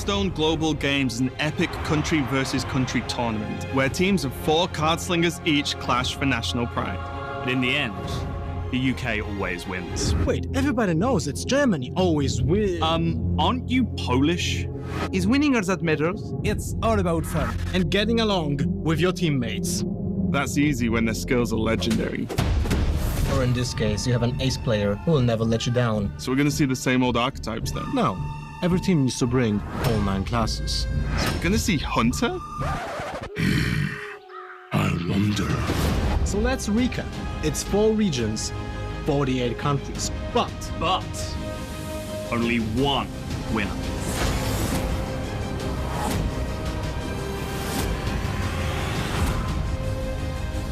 Hearthstone Global Games is an epic country versus country tournament where teams of 4 card slingers each clash for national pride. And in the end, the UK always wins. Wait, everybody knows it's Germany always wins. Aren't you Polish? Is winning all that matters? It's all about fun and getting along with your teammates. That's easy when their skills are legendary. Or in this case, you have an ace player who will never let you down. So we're gonna see the same old archetypes then? No, every team needs to bring all 9 classes. So we're gonna see Hunter? I wonder. So let's recap. It's 4 regions, 48 countries, but Only one winner.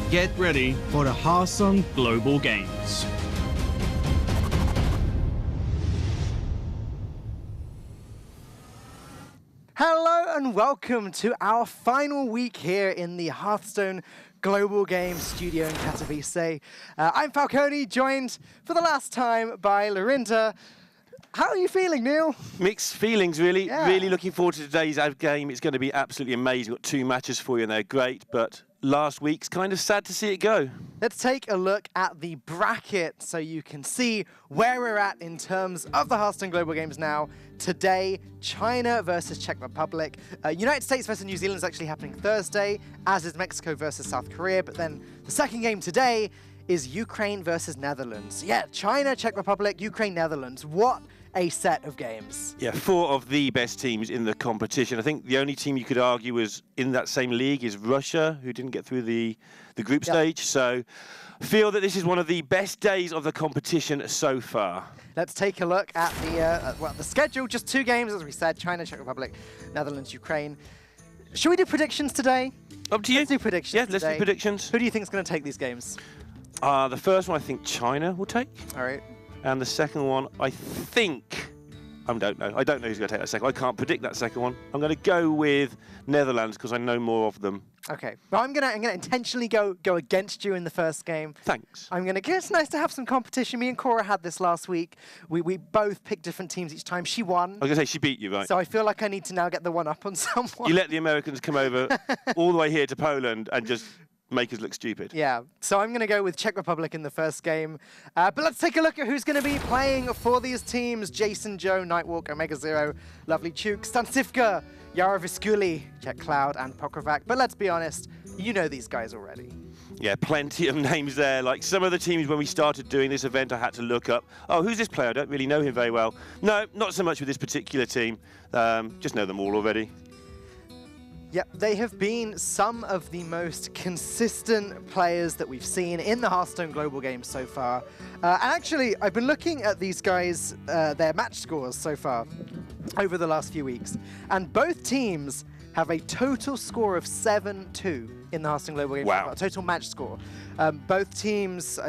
Get ready for the Hearthstone Global Games. Hello and welcome to our final week here in the Hearthstone Global Games studio in Katowice. I'm Falcone, joined for the last time by Lorinda. How are you feeling, Neil? Mixed feelings, really. Yeah. Really looking forward to today's game. It's going to be absolutely amazing. We've got 2 matches for you and they're great, but last week's kind of sad to see it go. Let's take a look at the bracket so you can see where we're at in terms of the Hearthstone Global Games now. Today, China versus Czech Republic. United States versus New Zealand is actually happening Thursday, as is Mexico versus South Korea. But then the second game today is Ukraine versus Netherlands. Yeah, China, Czech Republic, Ukraine, Netherlands. What a set of games. Yeah, 4 of the best teams in the competition. I think the only team you could argue was in that same league is Russia, who didn't get through the group stage. So I feel that this is one of the best days of the competition so far. Let's take a look at the schedule. Just 2 games, as we said, China, Czech Republic, Netherlands, Ukraine. Should we do predictions today? Up to you. Let's do predictions Yeah, let's today. do predictions. Who do you think is going to take these games? The first one I think China will take. All right. And the second one, I think, I don't know. I don't know who's going to take that second. I can't predict that second one. I'm going to go with Netherlands because I know more of them. Okay. Well, I'm gonna intentionally go against you in the first game. Thanks. It's nice to have some competition. Me and Cora had this last week. We both picked different teams each time. She won. I was going to say she beat you, right? So I feel like I need to now get the one up on someone. You let the Americans come over all the way here to Poland and just make us look stupid. Yeah, so I'm going to go with Czech Republic in the first game. But let's take a look at who's going to be playing for these teams. Jason, Joe, Nightwalk, Omega Zero, Lovely Chuk, Stansivka, Yara Viskuli, Jet Cloud, and Pokrovac. But let's be honest, you know these guys already. Yeah, plenty of names there. Like some of the teams when we started doing this event, I had to look up, oh, who's this player? I don't really know him very well. No, not so much with this particular team. Just know them all already. Yep, they have been some of the most consistent players that we've seen in the Hearthstone Global Games so far. And actually, I've been looking at these guys, their match scores so far over the last few weeks. And both teams have a total score of 7-2 in the Hearthstone Global Games. Wow. A total match score. Both teams,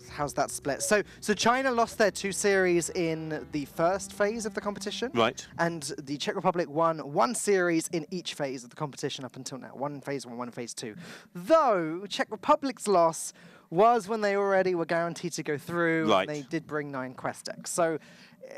how's that split? So China lost their 2 series in the first phase of the competition. Right. And the Czech Republic won 1 series in each phase of the competition up until now. 1 phase 1, 1 phase 2. Though Czech Republic's loss was when they already were guaranteed to go through. Right. And they did bring 9 quest decks. So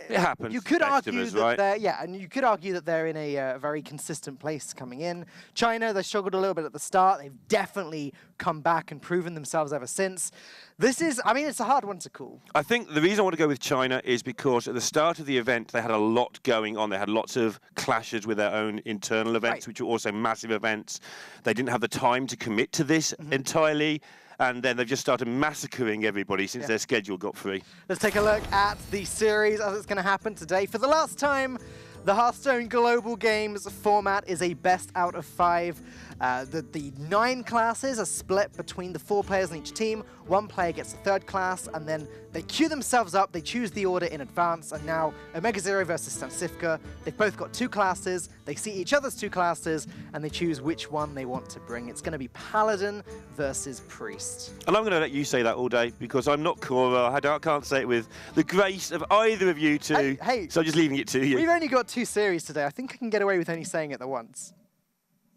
it happens. You could argue us, that right? you could argue that they're in a very consistent place coming in. China, they struggled a little bit at the start. They've definitely come back and proven themselves ever since. This is, I mean, it's a hard one to call. I think the reason I want to go with China is because at the start of the event, they had a lot going on. They had lots of clashes with their own internal events, which were also massive events. They didn't have the time to commit to this entirely. And then they've just started massacring everybody since their schedule got free. Let's take a look at the series as it's going to happen today. For the last time, the Hearthstone Global Games format is a best out of 5. The 9 classes are split between the 4 players on each team. 1 player gets the 3rd class, and then they queue themselves up. They choose the order in advance, and now Omega Zero versus Stansivka. They've both got 2 classes. They see each other's 2 classes, and they choose which one they want to bring. It's going to be Paladin versus Priest. And I'm going to let you say that all day because I'm not Cora. I can't say it with the grace of either of you two. Hey, so I'm just leaving it to you. We've only got 2 series today. I think I can get away with only saying it the once.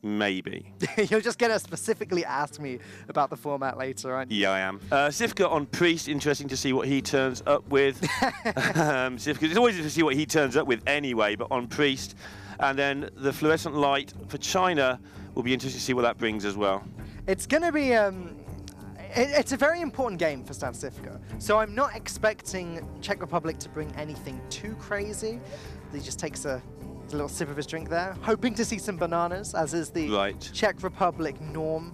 Maybe. You're just going to specifically ask me about the format later, aren't you? Yeah, I am. Sivka on Priest, interesting to see what he turns up with. Sivka, it's always interesting to see what he turns up with anyway, but on Priest. And then the fluorescent light for China will be interesting to see what that brings as well. It's going to be... it's a very important game for Stansifka. So I'm not expecting Czech Republic to bring anything too crazy. He just takes a little sip of his drink there, hoping to see some bananas, as is the Czech Republic norm.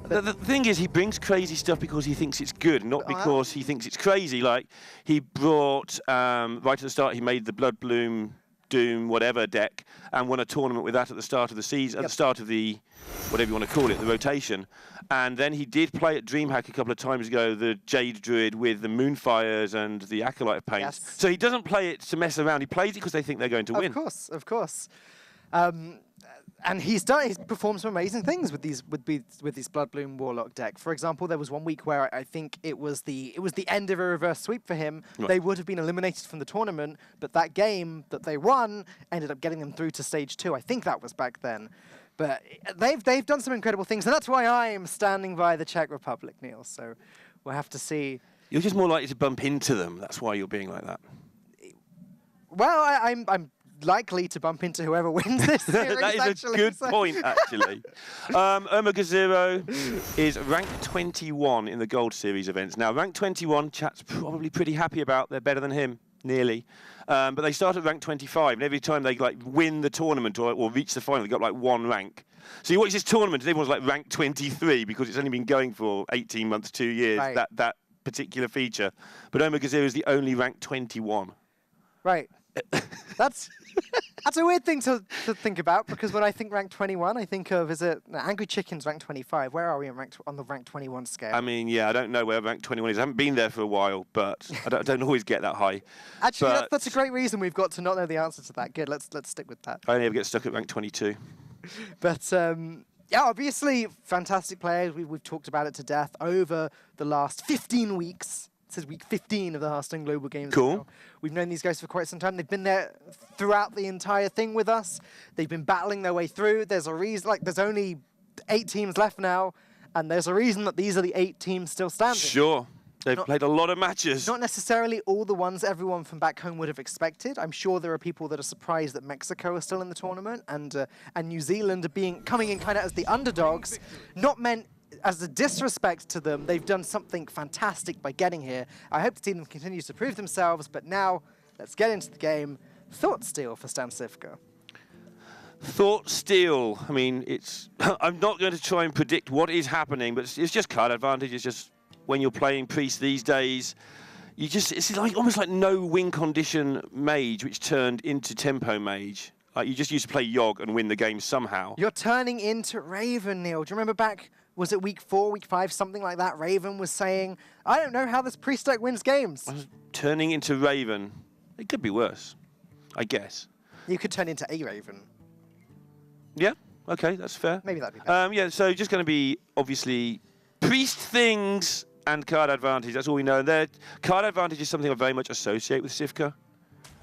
The thing is, he brings crazy stuff because he thinks it's good, not because he thinks it's crazy. Like, he brought, right at the start, he made the Blood Bloom, Doom, whatever deck, and won a tournament with that at the start of the season, at the start of the, whatever you want to call it, the rotation. And then he did play at DreamHack a couple of times ago, the Jade Druid with the Moonfires and the Acolyte of Pain. Yes. So he doesn't play it to mess around. He plays it because they think they're going to win. Of course, of course. And he's performed some amazing things with these Blood Bloom Warlock deck. For example, there was one week where I think it was the end of a reverse sweep for him. Right. They would have been eliminated from the tournament, but that game that they won ended up getting them through to stage 2. I think that was back then. But they've done some incredible things, and that's why I am standing by the Czech Republic, Neil. So we'll have to see. You're just more likely to bump into them. That's why you're being like that. Well, I'm likely to bump into whoever wins this series. That is a good point, actually. Ermagazero is ranked 21 in the Gold Series events. Now, ranked 21, chat's probably pretty happy about. They're better than him, nearly. But they start at rank 25, and every time they win the tournament or reach the final, they got like 1 rank. So you watch this tournament, and everyone's like rank 23 because it's only been going for 18 months, 2 years, that particular feature. But Ermagazero is the only rank 21. Right. That's a weird thing to think about, because when I think rank 21, I think of, Angry Chicken's rank 25. Where are we on the rank 21 scale? I mean, yeah, I don't know where rank 21 is. I haven't been there for a while, but I don't always get that high. Actually, that's a great reason we've got to not know the answer to that. Good, let's stick with that. I never get stuck at rank 22. But yeah, obviously, fantastic players. We've talked about it to death over the last 15 weeks. This is week 15 of the Hearthstone Global Games. Cool. Now. We've known these guys for quite some time. They've been there throughout the entire thing with us. They've been battling their way through. There's a reason, there's only 8 teams left now, and there's a reason that these are the 8 teams still standing. Sure. They've played a lot of matches. Not necessarily all the ones everyone from back home would have expected. I'm sure there are people that are surprised that Mexico are still in the tournament, and New Zealand are coming in kind of as the underdogs, not meant as a disrespect to them. They've done something fantastic by getting here. I hope the team continues to prove themselves, but now let's get into the game. Thought steal for Stansifka. Thought steal. I mean, I'm not going to try and predict what is happening, but it's just card advantage. It's just when you're playing Priest these days, it's almost like no win condition mage, which turned into tempo mage. Like, you just used to play Yogg and win the game somehow. You're turning into Raven, Neil. Do you remember back, was it week 4, week 5, something like that? Raven was saying, I don't know how this Priest deck wins games. Turning into Raven. It could be worse, I guess. You could turn into a Raven. Yeah, okay, that's fair. Maybe that'd be better. Yeah, so just going to be, obviously, Priest things and card advantage. That's all we know. And card advantage is something I very much associate with Sivka.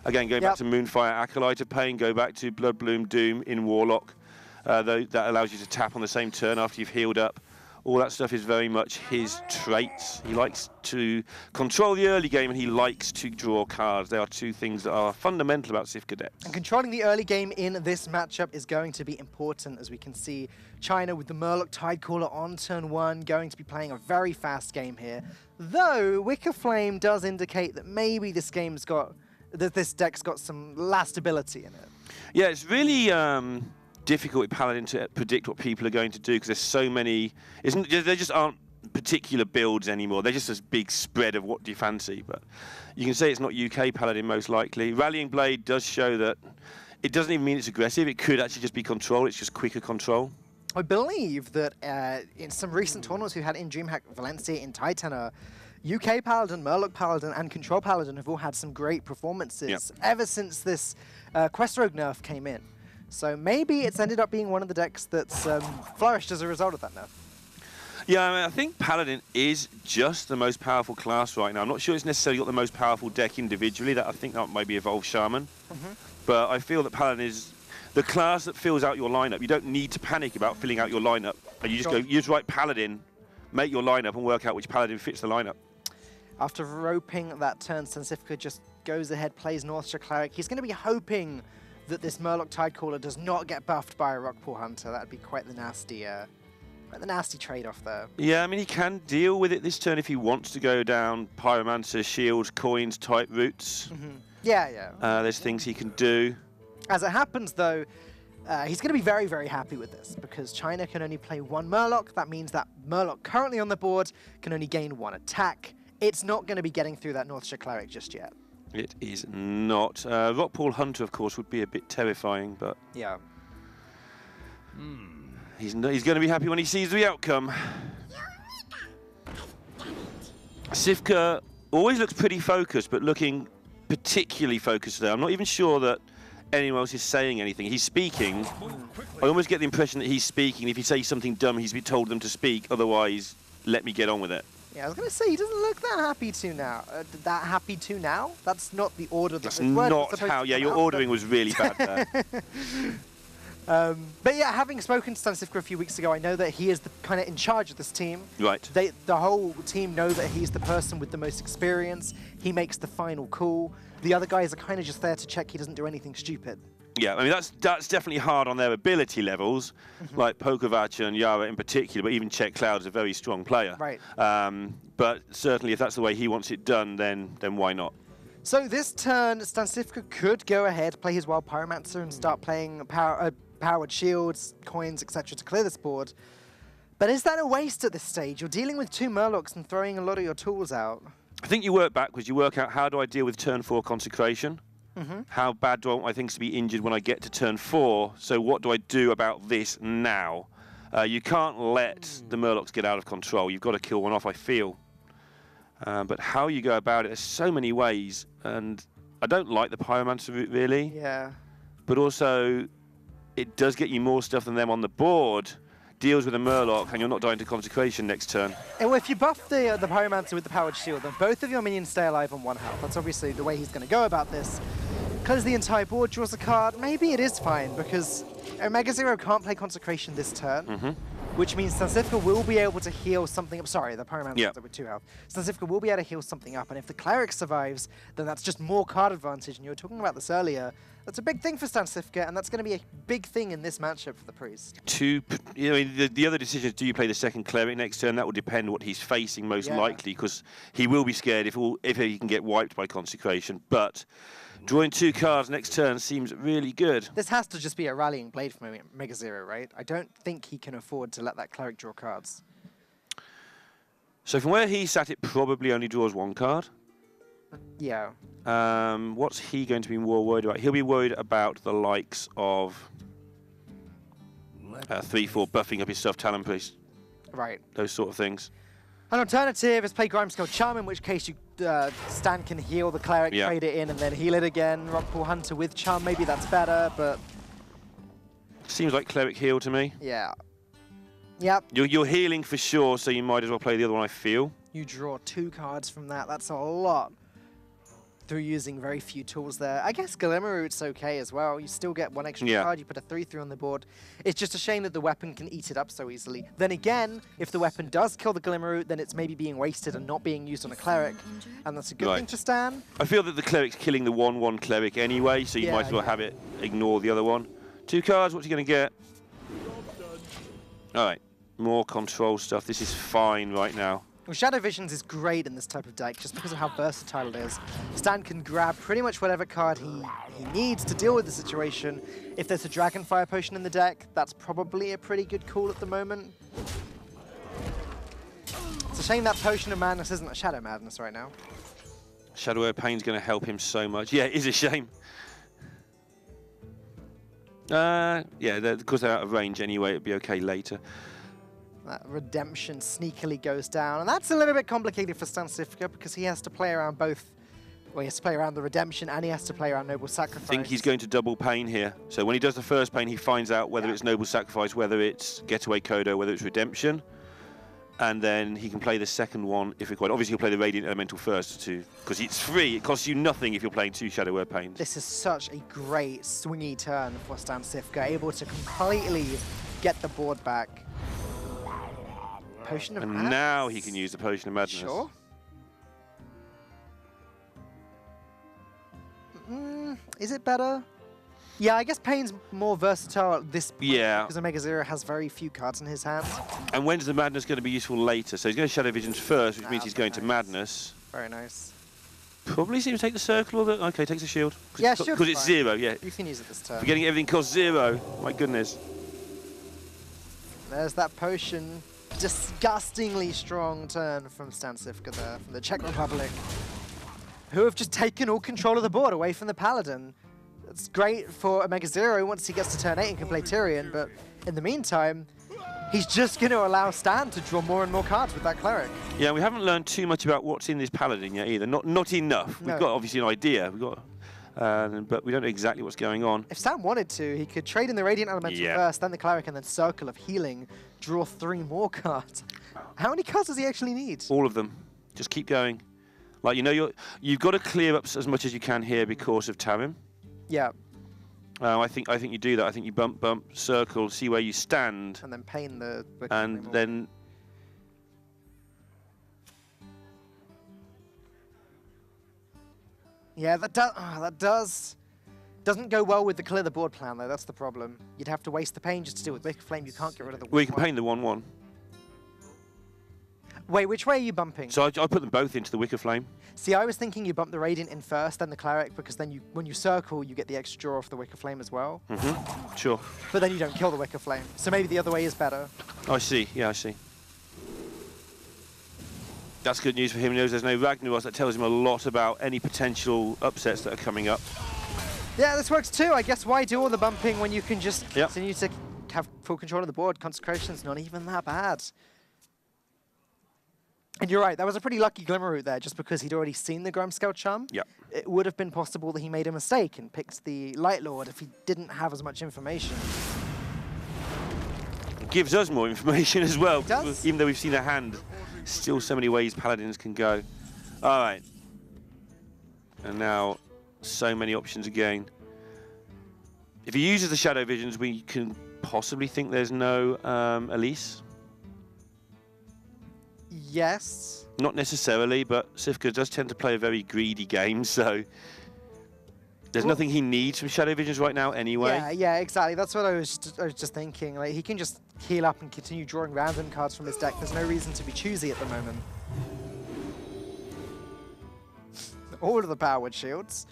Again, going back to Moonfire, Acolyte of Pain, go back to Blood Bloom, Doom in Warlock. That allows you to tap on the same turn after you've healed up. All that stuff is very much his traits. He likes to control the early game, and he likes to draw cards. They are 2 things that are fundamental about Sivka decks. And controlling the early game in this matchup is going to be important, as we can see China with the Murloc Tidecaller on turn 1, going to be playing a very fast game here. Though Wicker Flame does indicate that maybe this deck's got some lastability in it. Yeah, it's really difficult with Paladin to predict what people are going to do, because there's so many. There just aren't particular builds anymore. They're just this big spread of what do you fancy. But you can say it's not UK Paladin most likely. Rallying Blade does show that it doesn't even mean it's aggressive. It could actually just be control. It's just quicker control. I believe that in some recent tournaments we've had in DreamHack Valencia, in Titanner, UK Paladin, Murloc Paladin, and Control Paladin have all had some great performances ever since this Quest Rogue nerf came in. So maybe it's ended up being one of the decks that's flourished as a result of that nerf. Yeah, I mean, I think Paladin is just the most powerful class right now. I'm not sure it's necessarily got the most powerful deck individually. I think that might be Evolved Shaman. But I feel that Paladin is the class that fills out your lineup. You don't need to panic about filling out your lineup. And you just write Paladin, make your lineup, and work out which Paladin fits the lineup. After roping that turn, Stansifka just goes ahead, plays Northshire Cleric. He's going to be hoping that this Murloc Tidecaller does not get buffed by a Rockpool Hunter. That'd be quite the nasty trade-off there. Yeah, I mean, he can deal with it this turn if he wants to go down Pyromancer, Shields, Coins type routes. Yeah. There's things he can do. As it happens, though, he's going to be very, very happy with this because China can only play one Murloc. That means that Murloc currently on the board can only gain one attack. It's not going to be getting through that Northshire Cleric just yet. It is not. Rockpool Hunter, of course, would be a bit terrifying, but Yeah. he's going to be happy when he sees the outcome. Sivka always looks pretty focused, but looking particularly focused there. I'm not even sure that anyone else is saying anything. He's speaking. I almost get the impression that he's speaking. If he says something dumb, he's been told them to speak. Otherwise, let me get on with it. Yeah, I was going to say, he doesn't look that happy to now. That's not the order. That's not how... Yeah, your ordering was really bad there. But yeah, having spoken to Stanisivka a few weeks ago, I know that he is kind of in charge of this team. Right. The whole team know that he's the person with the most experience. He makes the final call. The other guys are kind of just there to check he doesn't do anything stupid. Yeah, I mean, that's definitely hard on their ability levels, like Pokovac and Yara in particular, but even Czech Cloud is a very strong player. Right. But certainly if that's the way he wants it done, then why not? So this turn, Stanisivka could go ahead, play his Wild Pyromancer and start playing powered shields, coins, etc. to clear this board. But is that a waste at this stage? You're dealing with two Murlocs and throwing a lot of your tools out. I think you work backwards. You work out, how do I deal with turn 4 consecration? How bad do I want my things to be injured when I get to turn 4? So what do I do about this now? You can't let the Murlocs get out of control. You've got to kill one off, I feel. But how you go about it, there's so many ways. And I don't like the Pyromancer route, really. Yeah. But also, it does get you more stuff than them on the board. Deals with a Murloc, and you're not dying to consecration next turn. And if you buff the Pyromancer with the powered shield, then both of your minions stay alive on 1 health. That's obviously the way he's going to go about this. Clears the entire board, draws a card. Maybe it is fine, because Omega Zero can't play consecration this turn, which means Stanisivka will be able to heal something up. Sorry, the Pyromancer with 2 health. Stanisivka will be able to heal something up, and if the Cleric survives, then that's just more card advantage, and you were talking about this earlier. That's a big thing for Stanisivka, and that's going to be a big thing in this matchup for the Priest. The other decision is, do you play the second Cleric next turn? That will depend on what he's facing most likely, because he will be scared if he can get wiped by consecration. But drawing 2 cards next turn seems really good. This has to just be a rallying blade from Mega Zero, right? I don't think he can afford to let that Cleric draw cards. So from where he sat, it probably only draws 1 card. Yeah. What's he going to be more worried about? He'll be worried about the likes of 3/4 buffing up his stuff, Talon Priest. Right. Those sort of things. An alternative is play Grimeskull Charm, in which case you Stan can heal the Cleric, trade it in, and then heal it again. Rockpool Hunter with Charm, maybe that's better, but... Seems like Cleric heal to me. Yeah. Yep. You're healing for sure, so you might as well play the other one, I feel. You draw 2 cards from that. That's a lot. Through using very few tools there. I guess Glimmerroot's okay as well. You still get 1 extra card. You put a 3/3 on the board. It's just a shame that the weapon can eat it up so easily. Then again, if the weapon does kill the Glimmerroot, then it's maybe being wasted and not being used on a Cleric. And that's a good thing for Stan. I feel that the Cleric's killing the 1/1 Cleric anyway, so you might as well have it ignore the other one. 2 cards, what's he going to get? All right, more control stuff. This is fine right now. Well, Shadow Visions is great in this type of deck just because of how versatile it is. Stan can grab pretty much whatever card he needs to deal with the situation. If there's a Dragonfire Potion in the deck, that's probably a pretty good call at the moment. It's a shame that Potion of Madness isn't a Shadow Madness right now. Shadow of Pain's going to help him so much. Yeah, it is a shame. Yeah, because they're out of range anyway, it'd be okay later. That Redemption sneakily goes down, and that's a little bit complicated for Stanisivka because he has to play around both. Well, he has to play around the Redemption and he has to play around Noble Sacrifice. I think he's going to double Pain here. So when he does the first Pain, he finds out whether it's Noble Sacrifice, whether it's Getaway Kodo, whether it's Redemption. And then he can play the second one if required. Obviously, he'll play the Radiant Elemental first, too, because it's free. It costs you nothing if you're playing 2 Shadow Word Pains. This is such a great swingy turn for Stanisivka, able to completely get the board back. Potion of Madness. And now he can use the Potion of Madness. Sure. Is it better? Yeah, I guess Pain's more versatile at this point. Yeah. Because Omega Zero has very few cards in his hand. And when's the Madness going to be useful later? So he's going to Shadow Visions first, which means he's going to nice. Madness. Very nice. Probably seems to take the circle, or the... Okay, takes a shield. Yeah, shield's because it's fine. 0, yeah. You can use it this turn. Forgetting everything costs 0. My goodness. There's that potion. Disgustingly strong turn from Stan Sivka there, from the Czech Republic, who have just taken all control of the board away from the Paladin. It's great for Omega Zero once he gets to turn 8 and can play Tyrion, but in the meantime, he's just going to allow Stan to draw more and more cards with that Cleric. Yeah, we haven't learned too much about what's in this Paladin yet either. Not enough. No. We've got obviously an idea. We've got, but we don't know exactly what's going on. If Stan wanted to, he could trade in the Radiant Elemental first, then the Cleric, and then Circle of Healing, draw 3 more cards. How many cards does he actually need? All of them. Just keep going. Like, you know, you've got to clear up as much as you can here because of Tarim. Yeah. I think you do that. I think you bump, circle, see where you stand. And then Pain the... And then... Yeah, that doesn't go well with the clear the board plan, though. That's the problem. You'd have to waste the Pain just to deal with Wicker Flame. You can't get rid of the... Well, you can Pain the 1/1. Wait, which way are you bumping? So I put them both into the Wicker Flame. See, I was thinking you bump the Radiant in first, then the Cleric, because then when you circle, you get the extra draw off the Wicker Flame as well. Mm-hmm. Sure. But then you don't kill the Wicker Flame. So maybe the other way is better. I see. Yeah, I see. That's good news for him. He knows there's no Ragnaros. That tells him a lot about any potential upsets that are coming up. Yeah, this works too. I guess why do all the bumping when you can just continue to have full control of the board? Consecration's not even that bad. And you're right, that was a pretty lucky Glimmer Root there, just because he'd already seen the Grimscale Charm. Yep. It would have been possible that he made a mistake and picked the Light Lord if he didn't have as much information. It gives us more information as well. It does. Even though we've seen a hand, still so many ways Paladins can go. All right. And now, so many options again. If he uses the Shadow Visions, we can possibly think there's no Elise. Yes. Not necessarily, but Sivka does tend to play a very greedy game, so there's nothing he needs from Shadow Visions right now anyway. Yeah, exactly. That's what I was just thinking. Like, he can just heal up and continue drawing random cards from his deck. There's no reason to be choosy at the moment. All of the powered shields.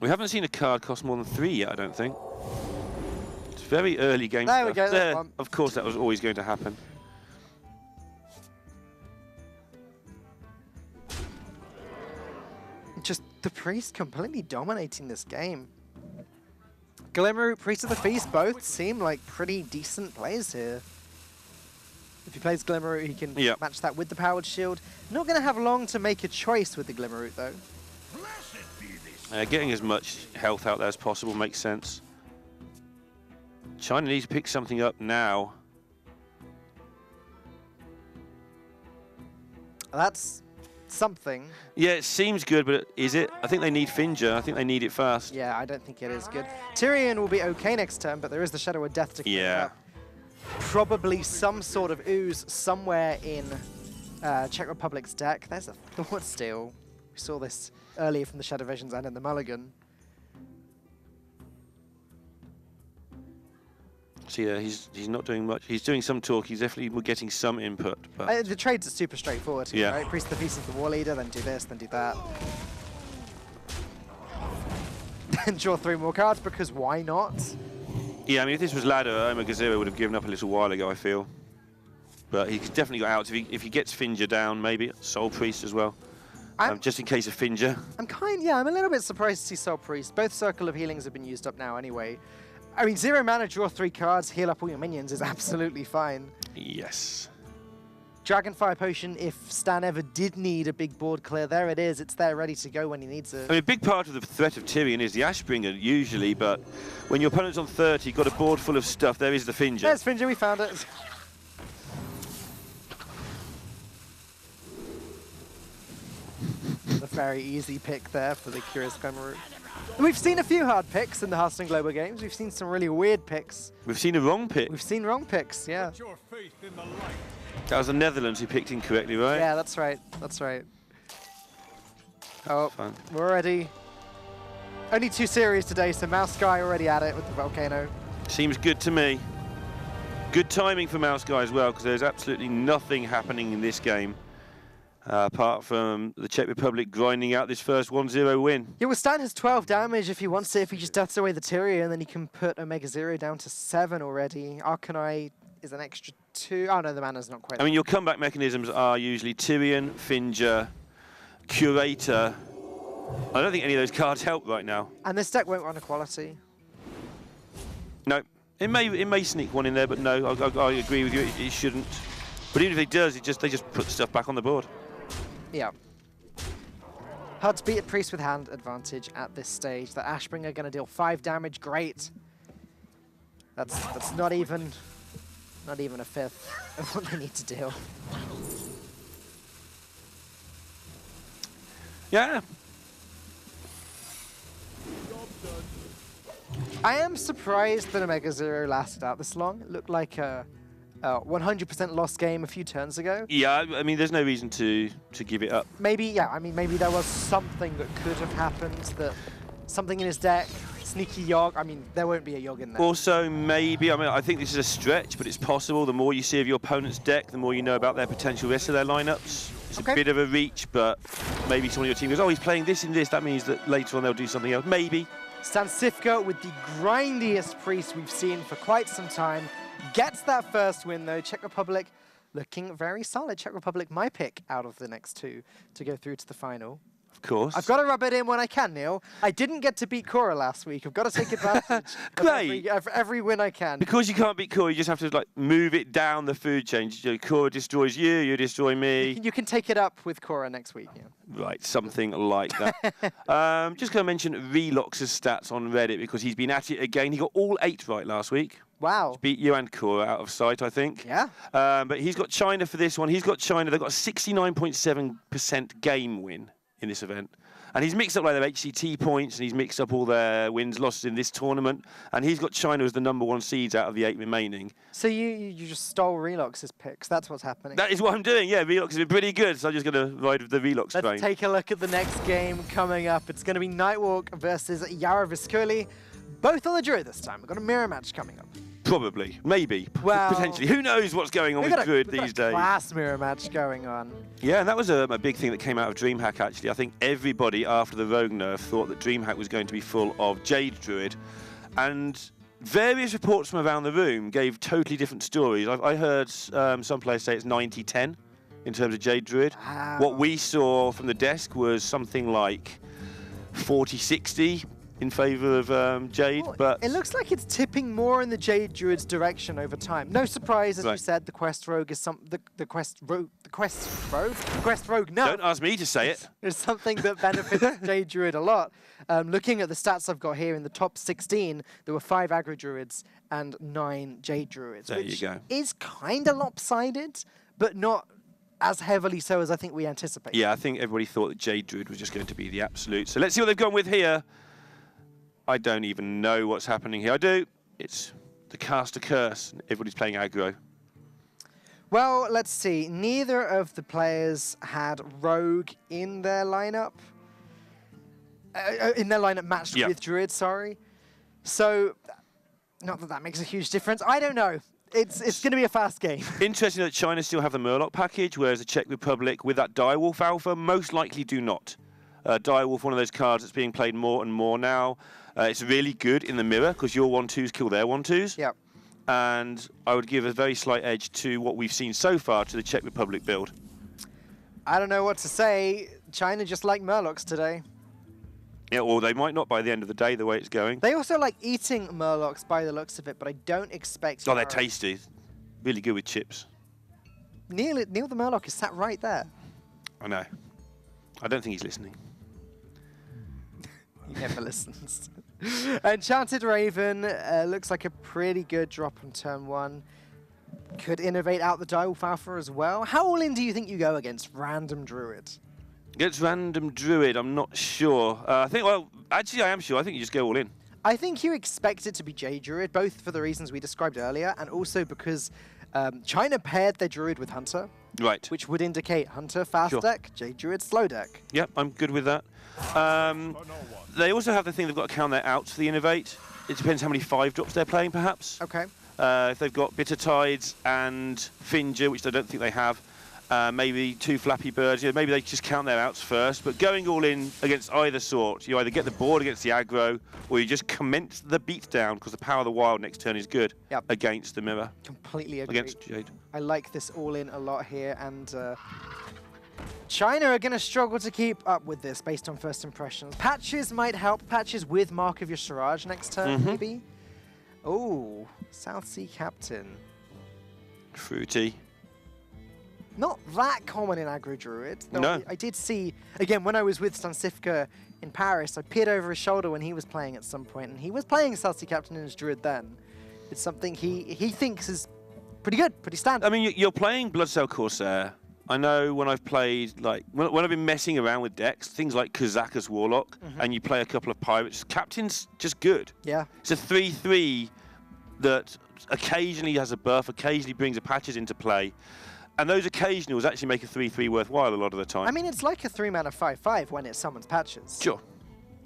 We haven't seen a card cost more than 3 yet, I don't think. It's very early game There we stuff. go. There, of course, that was always going to happen. Just the Priest completely dominating this game. Glimmerroot, Priest of the Feast both seem like pretty decent plays here. If he plays Glimmerroot, he can match that with the powered shield. Not going to have long to make a choice with the Glimmerroot, though. Getting as much health out there as possible makes sense. China needs to pick something up now. That's something. Yeah, it seems good, but is it? I think they need Finger. I think they need it fast. Yeah, I don't think it is good. Tyrion will be okay next turn, but there is the Shadow of Death to clear up. Probably some sort of ooze somewhere in Czech Republic's deck. There's a Thought Steal. We saw this earlier from the Shadow Visions and in the Mulligan. So yeah, he's not doing much. He's doing some talk. He's definitely getting some input. But The trades are super straightforward. Yeah. Right? Priest of the Feast is the War Leader, then do this, then do that. Then draw 3 more cards, because why not? Yeah, I mean, if this was ladder, Omega Zero would have given up a little while ago, I feel. But he's definitely got outs. If he gets Finger down, maybe Soul Priest as well. Just in case of Finger. I'm a little bit surprised to see Soul Priest. Both Circle of Healings have been used up now anyway. I mean, 0 mana, draw 3 cards, heal up all your minions is absolutely fine. Yes. Dragonfire Potion, if Stan ever did need a big board clear, there it is. It's there ready to go when he needs it. I mean, a big part of the threat of Tyrion is the Ashbringer, usually, but when your opponent's on 30, you've got a board full of stuff, there is the Finger. There's Finger, we found it. A very easy pick there for the Curious Glimmerroot. We've seen a few hard picks in the Hearthstone Global Games. We've seen some really weird picks. We've seen a wrong pick. We've seen wrong picks, yeah. That was the Netherlands who picked incorrectly, right? Yeah, that's right. That's right. Oh, Fun. we're ready. Only 2 series today, so Mouse Guy already at it with the Volcano. Seems good to me. Good timing for Mouse Guy as well, because there's absolutely nothing happening in this game apart from the Czech Republic grinding out this first 1-0 win. Yeah, well, Stan has 12 damage if he wants it. If he just deaths away the Tyrion, and then he can put Omega Zero down to 7 already. Arcanine is an extra 2. Oh, no, the mana's not quite. I mean, your comeback mechanisms are usually Tyrion, Finger, Curator. I don't think any of those cards help right now. And this deck won't run Equality. No. It may sneak one in there, but no, I agree with you, it shouldn't. But even if it does, they just put stuff back on the board. Yeah. Hard to beat a Priest with hand advantage at this stage. The Ashbringer going to deal 5 damage, great. That's not even a fifth of what they need to deal. Yeah. I am surprised that Omega Zero lasted out this long. It looked like a 100% lost game a few turns ago. Yeah, I mean, there's no reason to give it up. Maybe, yeah, I mean, maybe there was something that could have happened, that something in his deck, sneaky Yogg. I mean, there won't be a Yogg in there. Also, maybe, I mean, I think this is a stretch, but it's possible. The more you see of your opponent's deck, the more you know about their potential rest of their lineups. It's a bit of a reach, but maybe someone on your team goes, oh, he's playing this and this. That means that later on they'll do something else. Maybe. Stan Sifka with the grindiest Priest we've seen for quite some time. Gets that first win, though. Czech Republic looking very solid. Czech Republic, my pick out of the next 2 to go through to the final. Of course. I've got to rub it in when I can, Neil. I didn't get to beat Cora last week. I've got to take advantage of every win I can. Because you can't beat Cora, you just have to like move it down the food chain. Cora destroys you, you destroy me. You can take it up with Cora next week. Yeah. Right, something like that. Just going to mention Relox's stats on Reddit because he's been at it again. He got all 8 right last week. Wow. Beat you and Cora out of sight, I think. Yeah. But he's got China for this one. He's got China. They've got a 69.7% game win in this event. And he's mixed up like their HCT points, and he's mixed up all their wins, losses in this tournament. And he's got China as the #1 seeds out of the 8 remaining. So you just stole Relox's picks. That's what's happening. That is what I'm doing, yeah. Relox has been pretty good, so I'm just going to ride with the Relox train. Let's take a look at the next game coming up. It's going to be Nightwalk versus Yara Viscoli. Both on the Druid this time. We've got a mirror match coming up. Probably, maybe, well, potentially. Who knows what's going on with Druid these days? Class mirror match going on. Yeah, and that was a big thing that came out of DreamHack, actually. I think everybody after the Rogue nerf thought that DreamHack was going to be full of Jade Druid. And various reports from around the room gave totally different stories. I heard some players say it's 90-10 in terms of Jade Druid. Wow. What we saw from the desk was something like 40-60. In favour of Jade, but it looks like it's tipping more in the Jade Druid's direction over time. No surprise, as you said, the Quest Rogue is the Quest Rogue. No, don't ask me to say it. It's something that benefits Jade Druid a lot. Looking at the stats I've got here, in the top 16, there were 5 Aggro Druids and 9 Jade Druids, there which you go. Is kind of lopsided, but not as heavily so as I think we anticipated. Yeah, I think everybody thought that Jade Druid was just going to be the absolute. So let's see what they've gone with here. I don't even know what's happening here. I do. It's the Caster Curse. Everybody's playing aggro. Well, let's see. Neither of the players had Rogue in their lineup. Matched with Druid, sorry. So, not that that makes a huge difference. I don't know. It's going to be a fast game. Interesting that China still have the Murloc package, whereas the Czech Republic, with that Direwolf alpha, most likely do not. Direwolf, one of those cards that's being played more and more now. It's really good in the mirror because your 1-2s kill their 1-2s. Yep. And I would give a very slight edge to what we've seen so far to the Czech Republic build. I don't know what to say. China just like Murlocs today. Yeah, or they might not by the end of the day, the way it's going. They also like eating Murlocs by the looks of it, but I don't expect... Oh, they're tasty. Really good with chips. Neil the Murloc is sat right there. I know. I don't think he's listening. He never listens. Enchanted Raven looks like a pretty good drop on turn 1. Could innovate out the Direwolf Alpha as well. How all in do you think you go against Random Druid? Against Random Druid, I'm not sure. Actually, I am sure. I think you just go all in. I think you expect it to be Jade Druid, both for the reasons we described earlier, and also because China paired their Druid with Hunter. Right. which would indicate Hunter fast Sure. deck, Jade Druid slow deck. Yep, I'm good with that. They also have the thing they've got to count their outs for the Innovate. It depends how many 5-drops they're playing, perhaps. Okay. If they've got Bitter Tides and Finger, which I don't think they have, maybe 2 Flappy Birds, maybe they just count their outs first. But going all in against either sort, you either get the board against the aggro, or you just commence the beatdown, because the Power of the Wild next turn is good against the Mirror. Completely agree. Against Jade. I like this all in a lot here, and China are going to struggle to keep up with this based on first impressions. Patches might help. Patches with Mark of Yasharaj next turn, maybe. Oh, South Sea Captain. Fruity. Not that common in Aggro Druid. No. I did see, again, when I was with Stansifka in Paris, I peered over his shoulder when he was playing at some point, and he was playing South Sea Captain in his Druid then. It's something he thinks is pretty good, pretty standard. I mean, you're playing Bloodsail Corsair. I know when I've played, like, when I've been messing around with decks, things like Kazakus Warlock, and you play a couple of Pirates, Captain's just good. Yeah. It's a 3/3 that occasionally has a buff, occasionally brings a Patches into play. And those occasionals actually make a 3/3 worthwhile a lot of the time. I mean, it's like a 3-mana 5/5 when it summons Patches. Sure.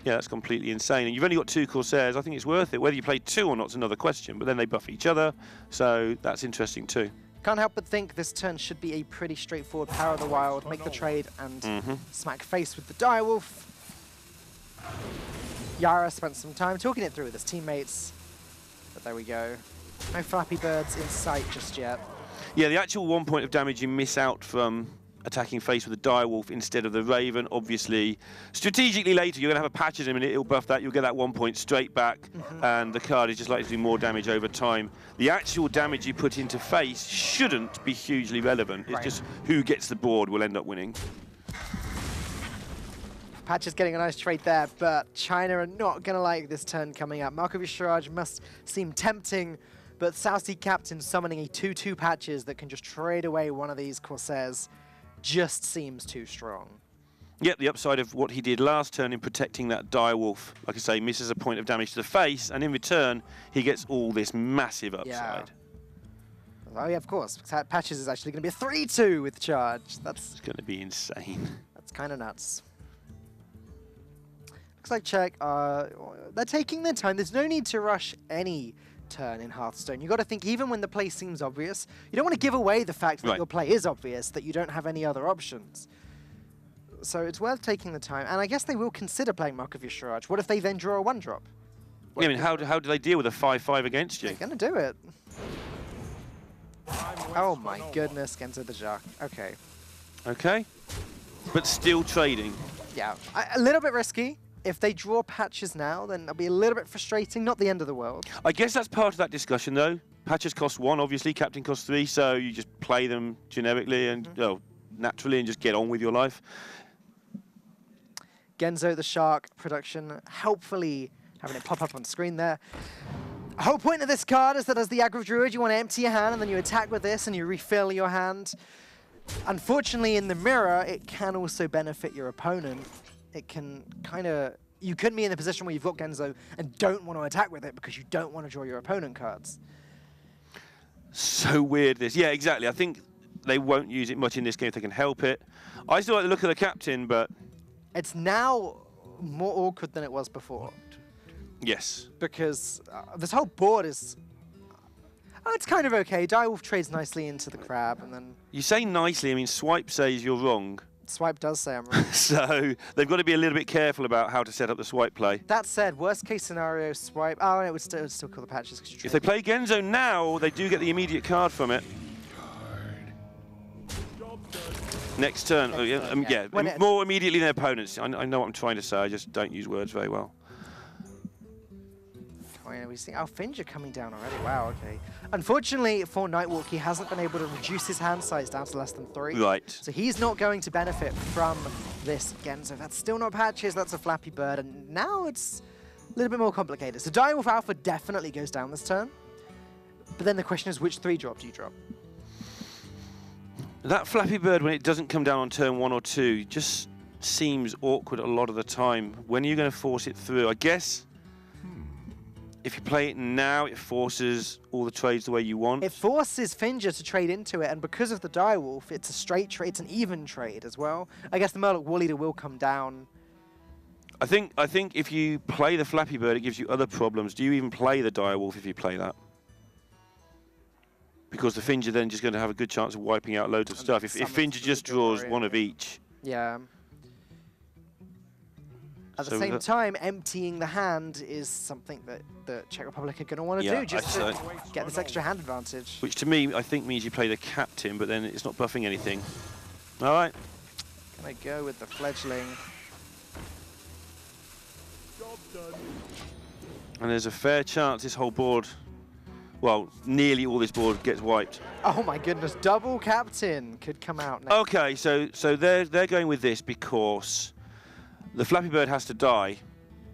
Yeah, that's completely insane. And you've only got 2 Corsairs. I think it's worth it. Whether you play 2 or not is another question. But then they buff each other, so that's interesting too. Can't help but think this turn should be a pretty straightforward Power of the Wild, make the trade, and smack face with the Direwolf. Yara spent some time talking it through with his teammates, but there we go. No Flappy Birds in sight just yet. Yeah, the actual 1 point of damage you miss out from attacking face with the Direwolf instead of the Raven, obviously. Strategically later, you're going to have a Patches in a minute, it'll buff that, you'll get that 1 point straight back, and the card is just likely to do more damage over time. The actual damage you put into face shouldn't be hugely relevant. It's just who gets the board will end up winning. Patches getting a nice trade there, but China are not going to like this turn coming up. Mark of Yasharaj must seem tempting, but South Sea Captain summoning a 2/2 Patches that can just trade away one of these Corsairs just seems too strong. Yep, the upside of what he did last turn in protecting that Direwolf, like I say, misses a point of damage to the face, and in return, he gets all this massive upside. Oh yeah, of course. Patches is actually going to be a 3/2 with charge. That's going to be insane. That's kind of nuts. Looks like Czech they're taking their time. There's no need to rush any turn in Hearthstone. You got to think, even when the play seems obvious, you don't want to give away the fact that your play is obvious, that you don't have any other options. So it's worth taking the time, and I guess they will consider playing Mark of Yasharaj. What if they then draw a 1-drop? Yeah, I mean, how do they deal with a 5/5 against you? They're going to do it. Oh my goodness, Genzo the Jacques. Okay. Okay. But still trading. Yeah, a little bit risky. If they draw Patches now, then it'll be a little bit frustrating. Not the end of the world. I guess that's part of that discussion, though. Patches cost 1, obviously. Captain costs 3, so you just play them generically and naturally and just get on with your life. Genzo the Shark production, helpfully having it pop up on screen there. The whole point of this card is that as the Aggro Druid, you want to empty your hand, and then you attack with this, and you refill your hand. Unfortunately, in the mirror, it can also benefit your opponent. It can kind of... You could be in a position where you've got Genzo and don't want to attack with it because you don't want to draw your opponent cards. So weird, this. Yeah, exactly. I think they won't use it much in this game if they can help it. I still like the look of the Captain, but... It's now more awkward than it was before. Yes. Because this whole board is... it's kind of okay. Direwolf trades nicely into the Crab, and then... You say nicely, I mean, Swipe says you're wrong. Swipe does say I'm wrong. So they've got to be a little bit careful about how to set up the Swipe play. That said, worst case scenario, Swipe... Oh, it would still call the Patches. If they play Genzo now, they do get the immediate card from it. Next turn. Yeah, more immediately than their opponents. I know what I'm trying to say, I just don't use words very well. We see Finger coming down already. Wow, okay. Unfortunately, for Nightwalk, he hasn't been able to reduce his hand size down to less than 3. Right. So he's not going to benefit from this Genzo. That's still not Patches, that's a Flappy Bird, and now it's a little bit more complicated. So Direwolf Alpha definitely goes down this turn, but then the question is, which 3-drop do you drop? That Flappy Bird, when it doesn't come down on turn 1 or 2, just seems awkward a lot of the time. When are you going to force it through? I guess if you play it now, it forces all the trades the way you want. It forces Finja to trade into it, and because of the Direwolf, it's a straight trade, it's an even trade as well. I guess the Murloc War Leader will come down. I think if you play the Flappy Bird, it gives you other problems. Do you even play the Direwolf if you play that? Because the Finja then just going to have a good chance of wiping out loads of stuff. If Finja just draws one of each. Yeah. At the same time, emptying the hand is something that the Czech Republic are going to want to do, just to get this extra hand advantage. Which to me, I think means you play the captain, but then it's not buffing anything. All right. Can I go with the fledgling? And there's a fair chance this whole board, well, nearly all this board gets wiped. Oh my goodness, double captain could come out next. Okay, so they're going with this because the Flappy Bird has to die,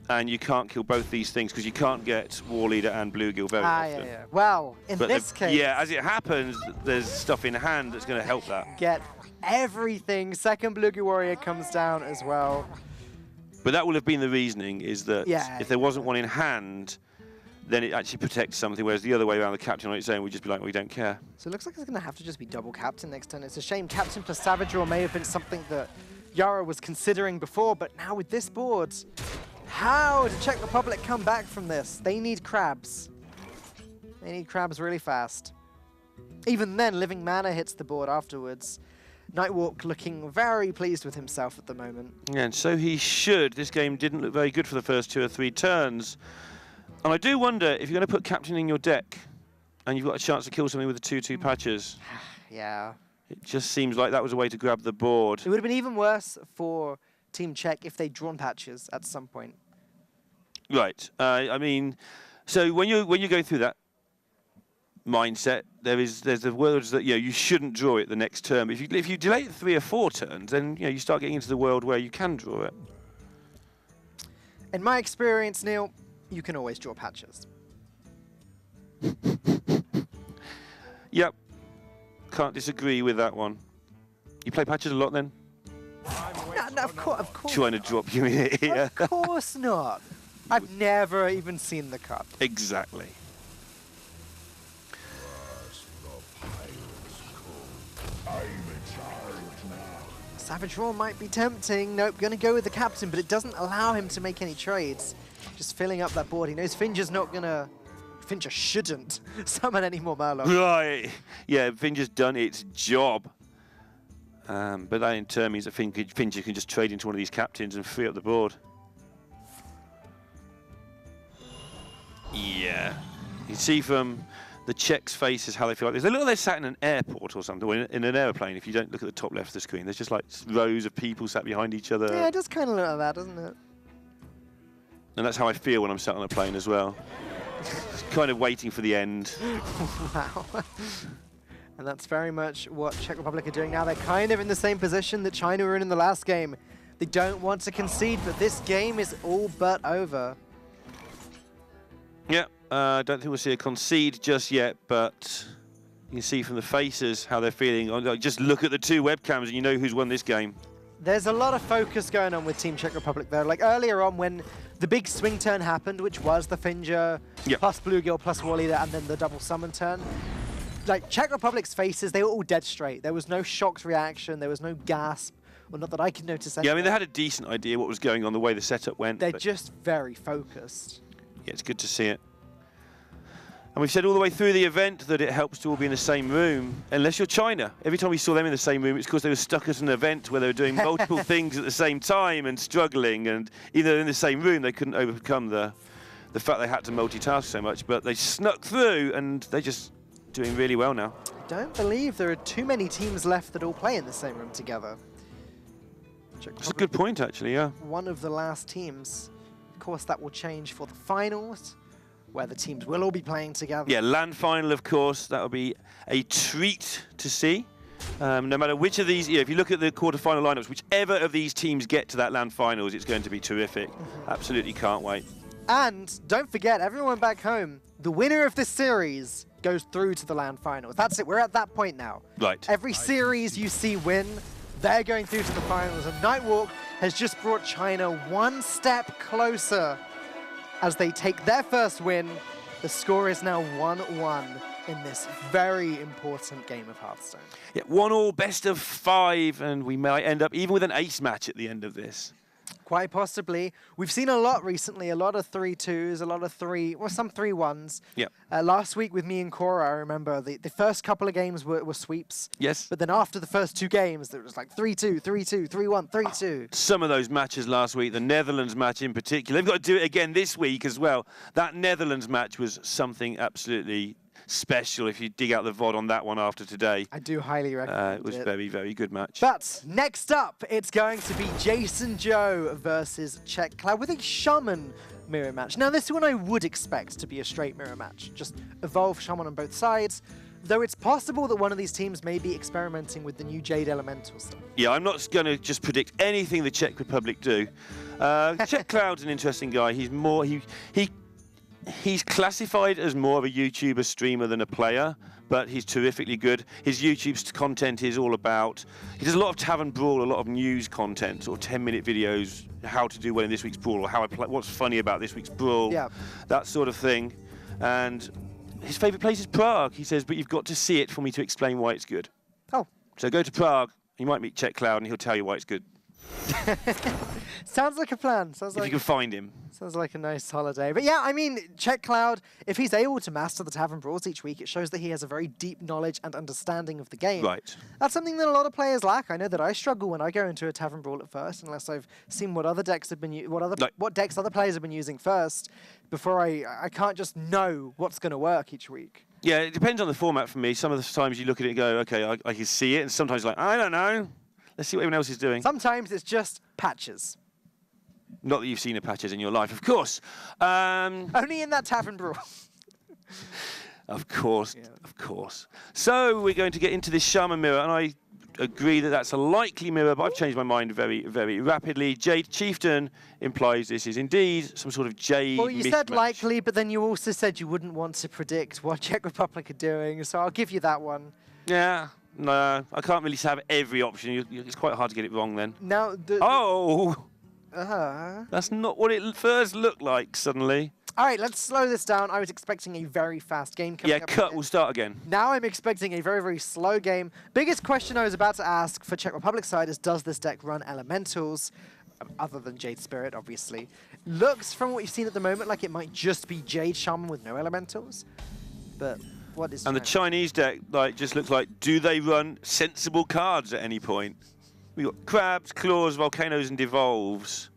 and you can't kill both these things because you can't get War Leader and Bluegill very often. Yeah. Well, in this case... Yeah, as it happens, there's stuff in hand that's going to help that. Get everything. Second Bluegill Warrior comes down as well. But that will have been the reasoning, is that if there wasn't one in hand, then it actually protects something, whereas the other way around, the captain on its own would just be like, we don't care. So it looks like it's going to have to just be double captain next turn. It's a shame. Captain plus Savage Roar may have been something that Yara was considering before, but now with this board, how did Czech Republic come back from this? They need crabs. They need crabs really fast. Even then, Living Mana hits the board afterwards. Nightwalk looking very pleased with himself at the moment. Yeah, and so he should. This game didn't look very good for the first 2 or 3 turns. And I do wonder if you're going to put captain in your deck and you've got a chance to kill something with the 2/2 patches. Yeah. It just seems like that was a way to grab the board. It would have been even worse for Team Czech if they'd drawn patches at some point. Right. I mean, so when you go through that mindset, there's the words that you shouldn't draw it the next turn. If you delay it 3 or 4 turns, then you start getting into the world where you can draw it. In my experience, Neil, you can always draw patches. Yep. Can't disagree with that one. You play patches a lot then? No, of course. Trying to drop you in here. Of course not. I've never even seen the card. Exactly. Savage Roar might be tempting. Nope, going to go with the captain, but it doesn't allow him to make any trades. Just filling up that board. He knows Finja's not going to... Finja shouldn't summon any more Murloc. Right. Yeah, Finja's done its job. But that in turn means that Finja can just trade into one of these captains and free up the board. Yeah. You can see from the Czechs' faces how they feel like this. They look like they're sat in an airport or something, or in an airplane. If you don't look at the top left of the screen, there's just like rows of people sat behind each other. Yeah, it does kind of look like that, doesn't it? And that's how I feel when I'm sat on a plane as well. Just kind of waiting for the end. Wow. And that's very much what Czech Republic are doing now. They're kind of in the same position that China were in the last game. They don't want to concede, but this game is all but over. Yeah, I don't think we'll see a concede just yet, but you can see from the faces how they're feeling. Just look at the 2 webcams and you know who's won this game. There's a lot of focus going on with Team Czech Republic there. Like earlier on when the big swing turn happened, which was the Finja plus Bluegill plus War Leader and then the double summon turn. Like Czech Republic's faces, they were all dead straight. There was no shocked reaction. There was no gasp. Well, not that I could notice anything. Yeah, I mean, they had a decent idea what was going on, the way the setup went. They're just very focused. Yeah, it's good to see it. And we've said all the way through the event that it helps to all be in the same room, unless you're China. Every time we saw them in the same room, it's because they were stuck at an event where they were doing multiple things at the same time and struggling, and even though in the same room, they couldn't overcome the fact they had to multitask so much, but they snuck through, and they're just doing really well now. I don't believe there are too many teams left that all play in the same room together. That's a good point, actually, yeah. One of the last teams. Of course, that will change for the finals, where the teams will all be playing together. Yeah, land final, of course, that'll be a treat to see. No matter which of these, if you look at the quarterfinal lineups, whichever of these teams get to that land finals, it's going to be terrific. Absolutely can't wait. And don't forget, everyone back home, the winner of this series goes through to the land finals. That's it, we're at that point now. Right. Every series you see win, they're going through to the finals. And Nightwalk has just brought China one step closer as they take their first win. The score is now 1-1 in this very important game of Hearthstone. Yeah, 1-1, best of 5, and we might end up even with an ace match at the end of this. Quite possibly. We've seen a lot recently, a lot of 3-2s, a lot of some 3-1s. Yep. Last week with me and Cora, I remember the first couple of games were sweeps. Yes. But then after the first 2 games, there was like 3-2, 3-2, 3-1, 3-2. Some of those matches last week, the Netherlands match in particular, they've got to do it again this week as well. That Netherlands match was something absolutely special if you dig out the VOD on that one after today. I do highly recommend it. Was very, very good match. But next up, it's going to be Jason Joe versus Czech Cloud with a Shaman mirror match. Now, this one I would expect to be a straight mirror match. Just evolve Shaman on both sides. Though it's possible that one of these teams may be experimenting with the new Jade Elemental stuff. Yeah, I'm not going to just predict anything the Czech Republic do. Czech Cloud's an interesting guy. He's more... He's classified as more of a YouTuber streamer than a player, but he's terrifically good. His YouTube content is all about... He does a lot of Tavern Brawl, a lot of news content, or 10-minute videos, how to do well in this week's Brawl, or how I play, what's funny about this week's Brawl, that sort of thing. And his favourite place is Prague. He says, but you've got to see it for me to explain why it's good. Oh. So go to Prague, you might meet Czech Cloud, and he'll tell you why it's good. Sounds like a plan. If you can find him. Sounds like a nice holiday. But yeah, I mean, Czech Cloud, if he's able to master the Tavern Brawls each week, it shows that he has a very deep knowledge and understanding of the game. Right. That's something that a lot of players lack. I know that I struggle when I go into a Tavern Brawl at first, unless I've seen what other decks have been what decks other players have been using first, before I can't just know what's going to work each week. Yeah, it depends on the format for me. Some of the times you look at it and go, okay, I can see it, and sometimes you're like, I don't know. Let's see what everyone else is doing. Sometimes it's just patches. Not that you've seen the patches in your life, of course. Only in that Tavern Brawl. Of course, of course. So we're going to get into this Shaman mirror, and I agree that that's a likely mirror, but I've changed my mind very, very rapidly. Jade Chieftain implies this is indeed some sort of Jade Well, you said mismatch. likely, but then you also said you wouldn't want to predict what Czech Republic are doing, so I'll give you that one. Yeah. No, I can't really have every option. It's quite hard to get it wrong then. Now, that's not what it first looked like suddenly. All right, let's slow this down. I was expecting a very fast game coming up. Yeah, cut. We'll start again. Now I'm expecting a very, very slow game. Biggest question I was about to ask for Czech Republic side is, does this deck run elementals? Other than Jade Spirit, obviously. Looks, from what you've seen at the moment, like it might just be Jade Shaman with no elementals. But... And the Chinese deck just looks like, do they run sensible cards at any point? We've got crabs, claws, volcanoes, and devolves.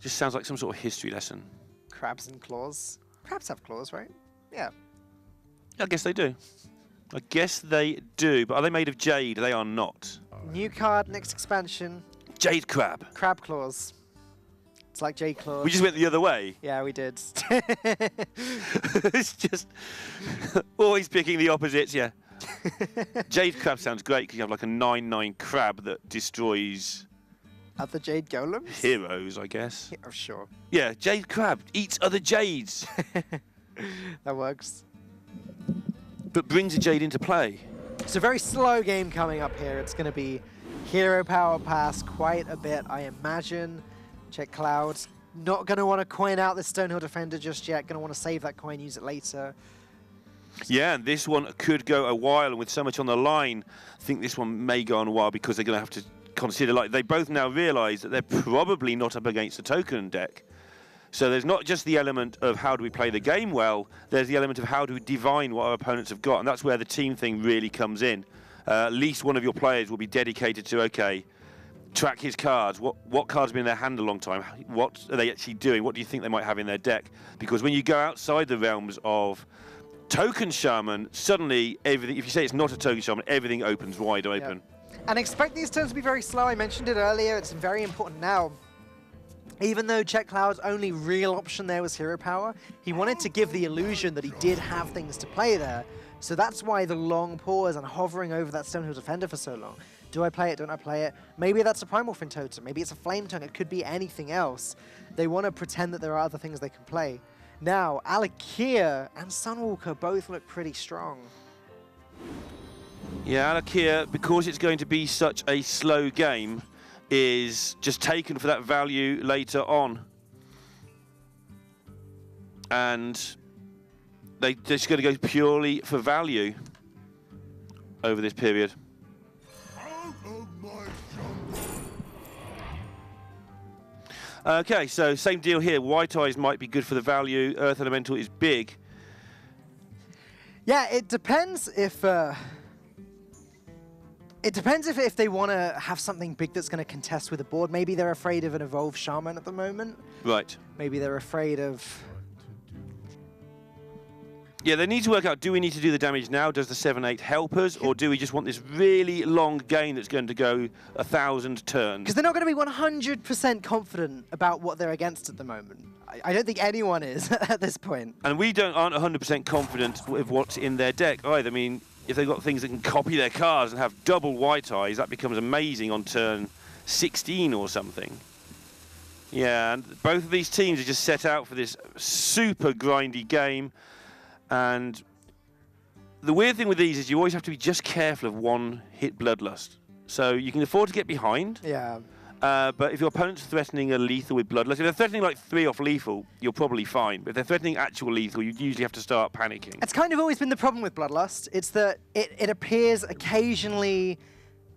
Just sounds like some sort of history lesson. Crabs and claws. Crabs have claws, right? Yeah. I guess they do. I guess they do, but are they made of jade? They are not. New card, next expansion. Jade crab. Crab claws. It's like Jade claws. We just went the other way. Yeah, we did. It's just always picking the opposites, yeah. Jade crab sounds great because you have like a 9/9 crab that destroys... Other Jade golems? Heroes, I guess. Yeah, oh, sure. Yeah, Jade crab eats other jades. That works. But brings a jade into play. It's a very slow game coming up here. It's going to be hero power pass quite a bit, I imagine. Czech Cloud. Not going to want to coin out this Stonehill Defender just yet. Going to want to save that coin, use it later. Yeah, and this one could go a while, and with so much on the line, I think this one may go on a while because they're going to have to consider, like, they both now realise that they're probably not up against a token deck. So there's not just the element of how do we play the game well, there's the element of how do we divine what our opponents have got, and that's where the team thing really comes in. At least one of your players will be dedicated to, okay, track his cards. What cards have been in their hand a long time? What are they actually doing? What do you think they might have in their deck? Because when you go outside the realms of token shaman, suddenly everything, if you say it's not a token shaman, everything opens wide open. Yep. And expect these turns to be very slow. I mentioned it earlier. It's very important now. Even though Czech Cloud's only real option there was hero power, he wanted to give the illusion that he did have things to play there. So that's why the long pause and hovering over that Stonehill Defender for so long. Do I play it? Don't I play it? Maybe that's a Primal Fin Totem. Maybe it's a Flame Tongue. It could be anything else. They want to pretend that there are other things they can play. Now, Alakia and Sunwalker both look pretty strong. Yeah, Alakia, because it's going to be such a slow game, is just taken for that value later on. And they're just going to go purely for value over this period. Okay, so same deal here. White Eyes might be good for the value. Earth Elemental is big. Yeah, it depends if if they want to have something big that's going to contest with the board. Maybe they're afraid of an Evolved Shaman at the moment. Right. Maybe they're afraid of... Yeah, they need to work out, do we need to do the damage now? Does the 7-8 help us? Or do we just want this really long game that's going to go 1,000 turns? Because they're not going to be 100% confident about what they're against at the moment. I don't think anyone is at this point. And we aren't 100% confident with what's in their deck either. I mean, if they've got things that can copy their cards and have double White Eyes, that becomes amazing on turn 16 or something. Yeah, and both of these teams are just set out for this super grindy game. And the weird thing with these is you always have to be just careful of one-hit Bloodlust. So you can afford to get behind. Yeah. But if your opponent's threatening a lethal with Bloodlust, if they're threatening like 3 off lethal, you're probably fine. But if they're threatening actual lethal, you usually have to start panicking. It's kind of always been the problem with Bloodlust. It's that it appears occasionally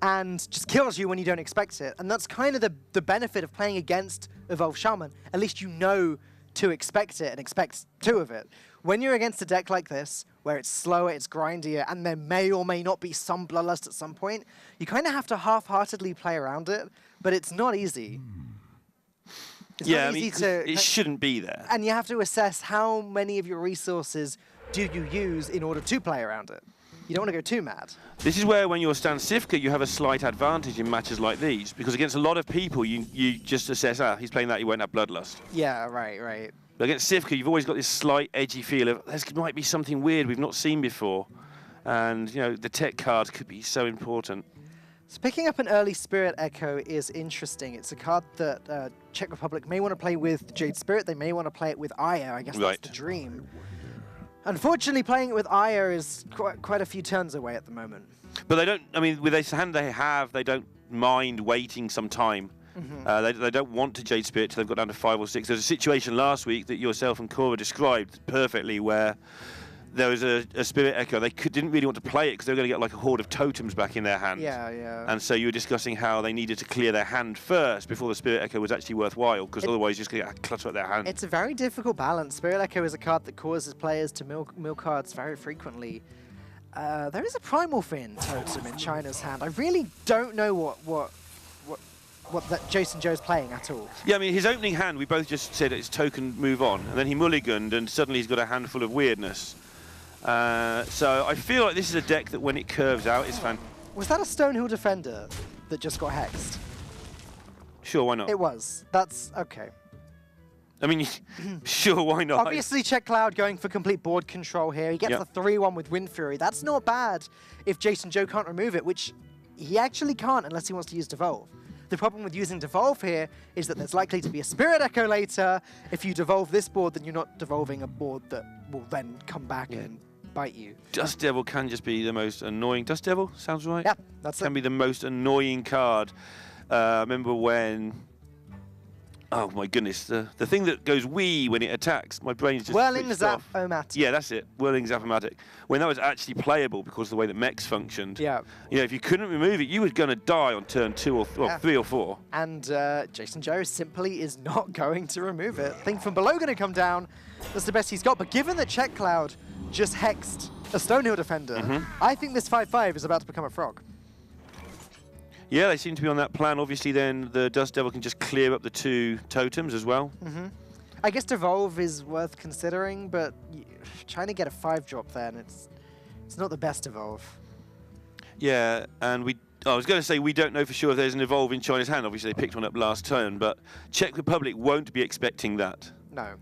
and just kills you when you don't expect it. And that's kind of the benefit of playing against Evolved Shaman. At least you know to expect it and expect 2 of it. When you're against a deck like this, where it's slower, it's grindier, and there may or may not be some Bloodlust at some point, you kind of have to half-heartedly play around it, but it's not easy. It's not easy to... It shouldn't be there. And you have to assess how many of your resources do you use in order to play around it. You don't want to go too mad. This is where, when you're Stan Sifka, you have a slight advantage in matches like these, because against a lot of people, you just assess, he's playing that, he won't have Bloodlust. Yeah, right. But against Sifka, you've always got this slight edgy feel of, there might be something weird we've not seen before. And, you know, the tech card could be so important. So picking up an early Spirit Echo is interesting. It's a card that Czech Republic may want to play with Jade Spirit. They may want to play it with Aya. I guess that's the dream. Unfortunately, playing it with Aya is quite a few turns away at the moment. But they don't, I mean, with this hand they have, they don't mind waiting some time. They don't want to Jade Spirit till they've got down to 5 or 6. There's a situation last week that yourself and Cora described perfectly where there was a Spirit Echo. They didn't really want to play it because they were going to get like a horde of totems back in their hand. Yeah. And so you were discussing how they needed to clear their hand first before the Spirit Echo was actually worthwhile, because otherwise you're just going to clutter up their hand. It's a very difficult balance. Spirit Echo is a card that causes players to mill cards very frequently. There is a Primal Fin totem in China's hand. I really don't know what that Jason Joe's playing at all. Yeah, I mean, his opening hand, we both just said it's token, move on, and then he mulliganed, and suddenly he's got a handful of weirdness. So I feel like this is a deck that when it curves out is fantastic. Was that a Stonehill Defender that just got hexed? Sure, why not? It was. That's okay. I mean, sure, why not? Obviously, Czech Cloud going for complete board control here. He gets the 3-1 with Wind Fury. That's not bad if Jason Joe can't remove it, which he actually can't unless he wants to use Devolve. The problem with using Devolve here is that there's likely to be a Spirit Echo later. If you devolve this board, then you're not devolving a board that will then come back and bite you. Dust Devil can just be the most annoying. Dust Devil sounds right. Yeah, that's it. Can be the most annoying card. I remember when, oh my goodness, the thing that goes wee when it attacks, my brain's just Whirling switched off. Zap-O-Matic. Yeah, that's it. Whirling Zap-O-Matic. When that was actually playable because of the way that mechs functioned. Yeah. You know, if you couldn't remove it, you were going to die on turn 2 or 3 or 4. And Jason Joe simply is not going to remove it. Thing from below going to come down. That's the best he's got. But given that Czech Cloud just hexed a Stonehill Defender, I think this 5-5 is about to become a frog. Yeah, they seem to be on that plan. Obviously, then the Dust Devil can just clear up the 2 totems as well. I guess Devolve is worth considering, but trying to get a 5-drop then, it's not the best Evolve. Yeah, and I was going to say we don't know for sure if there's an Evolve in China's hand. Obviously, they picked one up last turn, but Czech Republic won't be expecting that. No.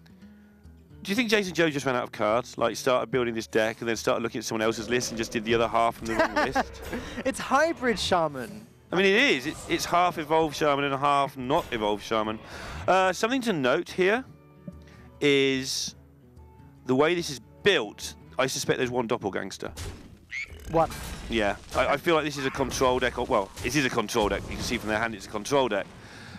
Do you think Jason Joe just ran out of cards? Like, started building this deck and then started looking at someone else's list and just did the other half from the wrong list? It's Hybrid Shaman. I mean, it is. It's half Evolved Shaman and half not Evolved Shaman. Something to note here is the way this is built. I suspect there's one Doppelgangster. One. Yeah. I feel like this is a control deck. Well, it is a control deck. You can see from their hand it's a control deck.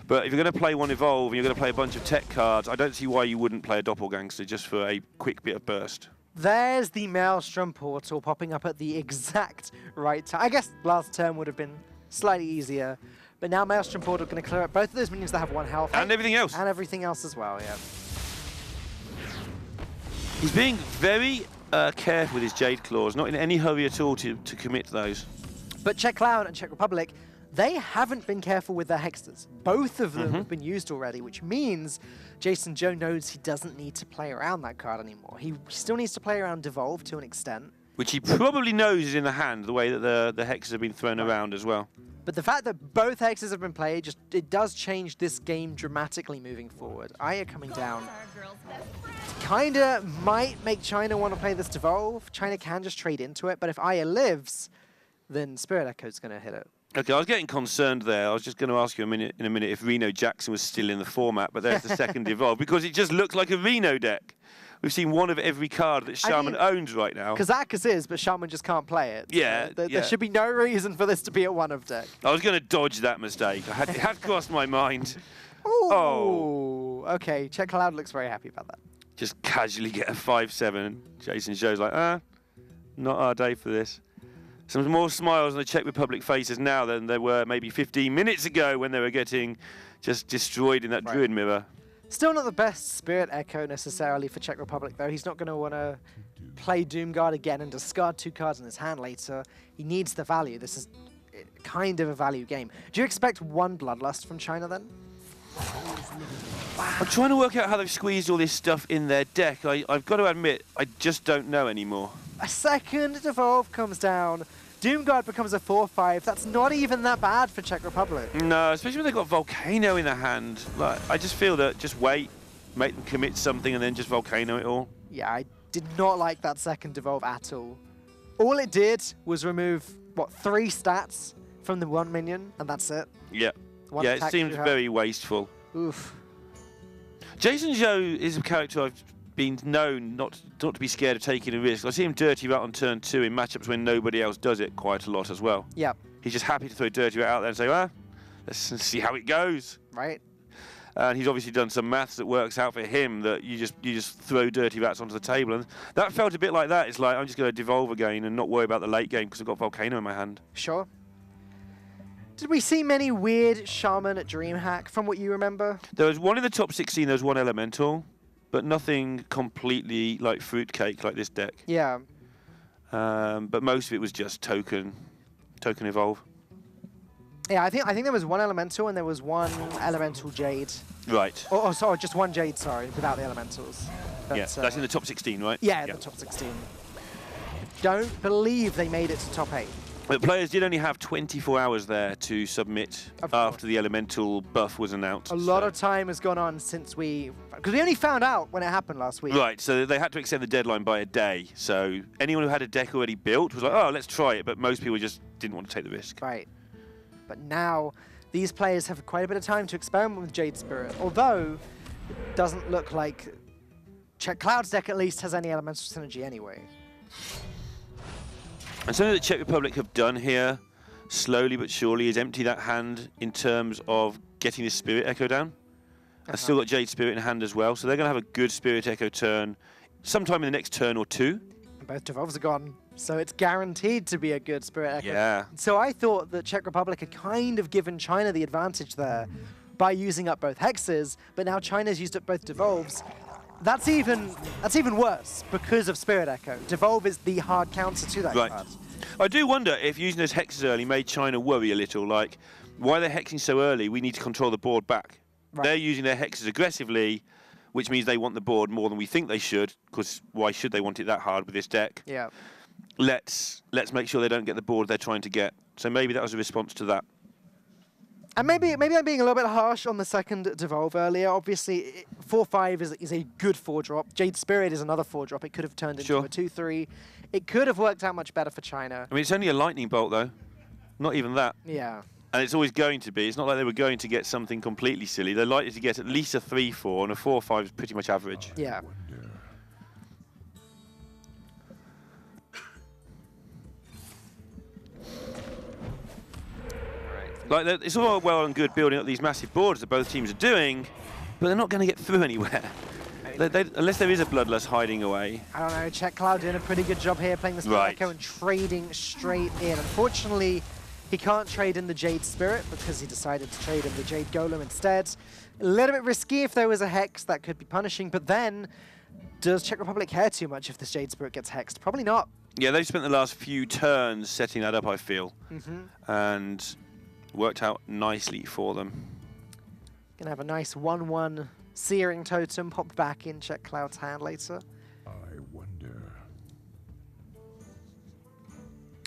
But if you're going to play one Evolve and you're going to play a bunch of tech cards, I don't see why you wouldn't play a Doppelgangster just for a quick bit of burst. There's the Maelstrom portal popping up at the exact right time. I guess last turn would have been slightly easier, but now Maelstrom portal going to clear up both of those minions that have 1 health. And everything else. And everything else as well, yeah. He's being very careful with his Jade Claws, not in any hurry at all to commit those. But Czech Cloud and Czech Republic, they haven't been careful with their hexes. Both of them have been used already, which means Jason Joe knows he doesn't need to play around that card anymore. He still needs to play around Devolve to an extent. Which he probably knows is in the hand, the way that the hexes have been thrown around as well. But the fact that both hexes have been played, it does change this game dramatically moving forward. Aya coming down. Kinda might make China want to play this Devolve. China can just trade into it, but if Aya lives, then Spirit Echo's going to hit it. Okay, I was getting concerned there. I was just going to ask you in a minute if Reno Jackson was still in the format, but there's the second Evolve, because it just looks like a Reno deck. We've seen one of every card that Shaman owns right now. Kazakus is, but Shaman just can't play it. Yeah, so there should be no reason for this to be a one-of deck. I was going to dodge that mistake. It had crossed my mind. Ooh, oh. Okay, Czech Cloud looks very happy about that. Just casually get a 5/7. Jason Joe's like, not our day for this. Some more smiles on the Czech Republic faces now than there were maybe 15 minutes ago when they were getting just destroyed in that Druid mirror. Still not the best Spirit Echo necessarily for Czech Republic, though. He's not going to want to play Doomguard again and discard 2 cards in his hand later. He needs the value. This is kind of a value game. Do you expect 1 Bloodlust from China then? I'm trying to work out how they've squeezed all this stuff in their deck. I've got to admit, I just don't know anymore. A second Devolve comes down. Doomguard becomes a 4/5. That's not even that bad for Czech Republic. No, especially when they've got Volcano in their hand. Like, I just feel that just wait, make them commit something, and then just Volcano it all. Yeah, I did not like that second Devolve at all. All it did was remove, what, 3 stats from the 1 minion, and that's it. Yeah. One Yeah, it seems very wasteful. Oof. Jason Joe is a character I've been known not to be scared of taking a risk. I see him Dirty Rat on turn 2 in matchups when nobody else does it quite a lot as well. Yep. He's just happy to throw Dirty Rat out there and say, well, let's see how it goes. Right. And he's obviously done some maths that works out for him that you just throw Dirty Rats onto the table. And that felt a bit like that. It's like, I'm just going to Devolve again and not worry about the late game because I've got Volcano in my hand. Sure. Did we see many weird Shaman at DreamHack from what you remember? There was one in the top 16, there was 1 Elemental, but nothing completely like fruitcake like this deck. Yeah. But most of it was just token Evolve. Yeah, I think there was 1 Elemental and there was 1 Elemental Jade. Right. Oh, sorry, just 1 Jade, sorry, without the Elementals. But, yeah, that's in the top 16, right? Yeah, the top 16. Don't believe they made it to top 8. But players did only have 24 hours there to submit after the Elemental buff was announced. A lot of time has gone on since because we only found out when it happened last week. Right, so they had to extend the deadline by a day. So anyone who had a deck already built was like, oh, let's try it. But most people just didn't want to take the risk. Right. But now these players have quite a bit of time to experiment with Jade Spirit, although it doesn't look like Czech Cloud's deck at least has any elemental synergy anyway. And something that Czech Republic have done here, slowly but surely, is empty that hand in terms of getting the Spirit Echo down. I've still got Jade Spirit in hand as well, so they're going to have a good Spirit Echo turn sometime in the next turn or 2. And both Devolves are gone, so it's guaranteed to be a good Spirit Echo. Yeah. So I thought that Czech Republic had kind of given China the advantage there by using up both hexes, but now China's used up both Devolves. That's even worse because of Spirit Echo. Devolve is the hard counter to that card. I do wonder if using those hexes early made China worry a little, like, why they're hexing so early, we need to control the board back. Right. They're using their hexes aggressively, which means they want the board more than we think they should, because why should they want it that hard with this deck? Yeah. Let's make sure they don't get the board they're trying to get. So maybe that was a response to that. And maybe I'm being a little bit harsh on the second Devolve earlier. Obviously, 4/5 is a good 4-drop. Jade Spirit is another 4-drop. It could have turned into a 2/3. It could have worked out much better for China. I mean, it's only a lightning bolt, though. Not even that. Yeah. And it's always going to be. It's not like they were going to get something completely silly. They're likely to get at least a 3/4, and a 4/5 is pretty much average. Yeah. Like, it's all well and good building up these massive boards that both teams are doing, but they're not going to get through anywhere. Unless there is a Bloodlust hiding away. I don't know, Czech Cloud doing a pretty good job here, playing the Split Echo and trading straight in. Unfortunately, he can't trade in the Jade Spirit because he decided to trade in the Jade Golem instead. A little bit risky if there was a Hex that could be punishing, but then, does Czech Republic care too much if this Jade Spirit gets hexed? Probably not. Yeah, they've spent the last few turns setting that up, I feel, and worked out nicely for them. Gonna have a nice 1-1 Searing Totem popped back in Czech Cloud's hand later. I wonder.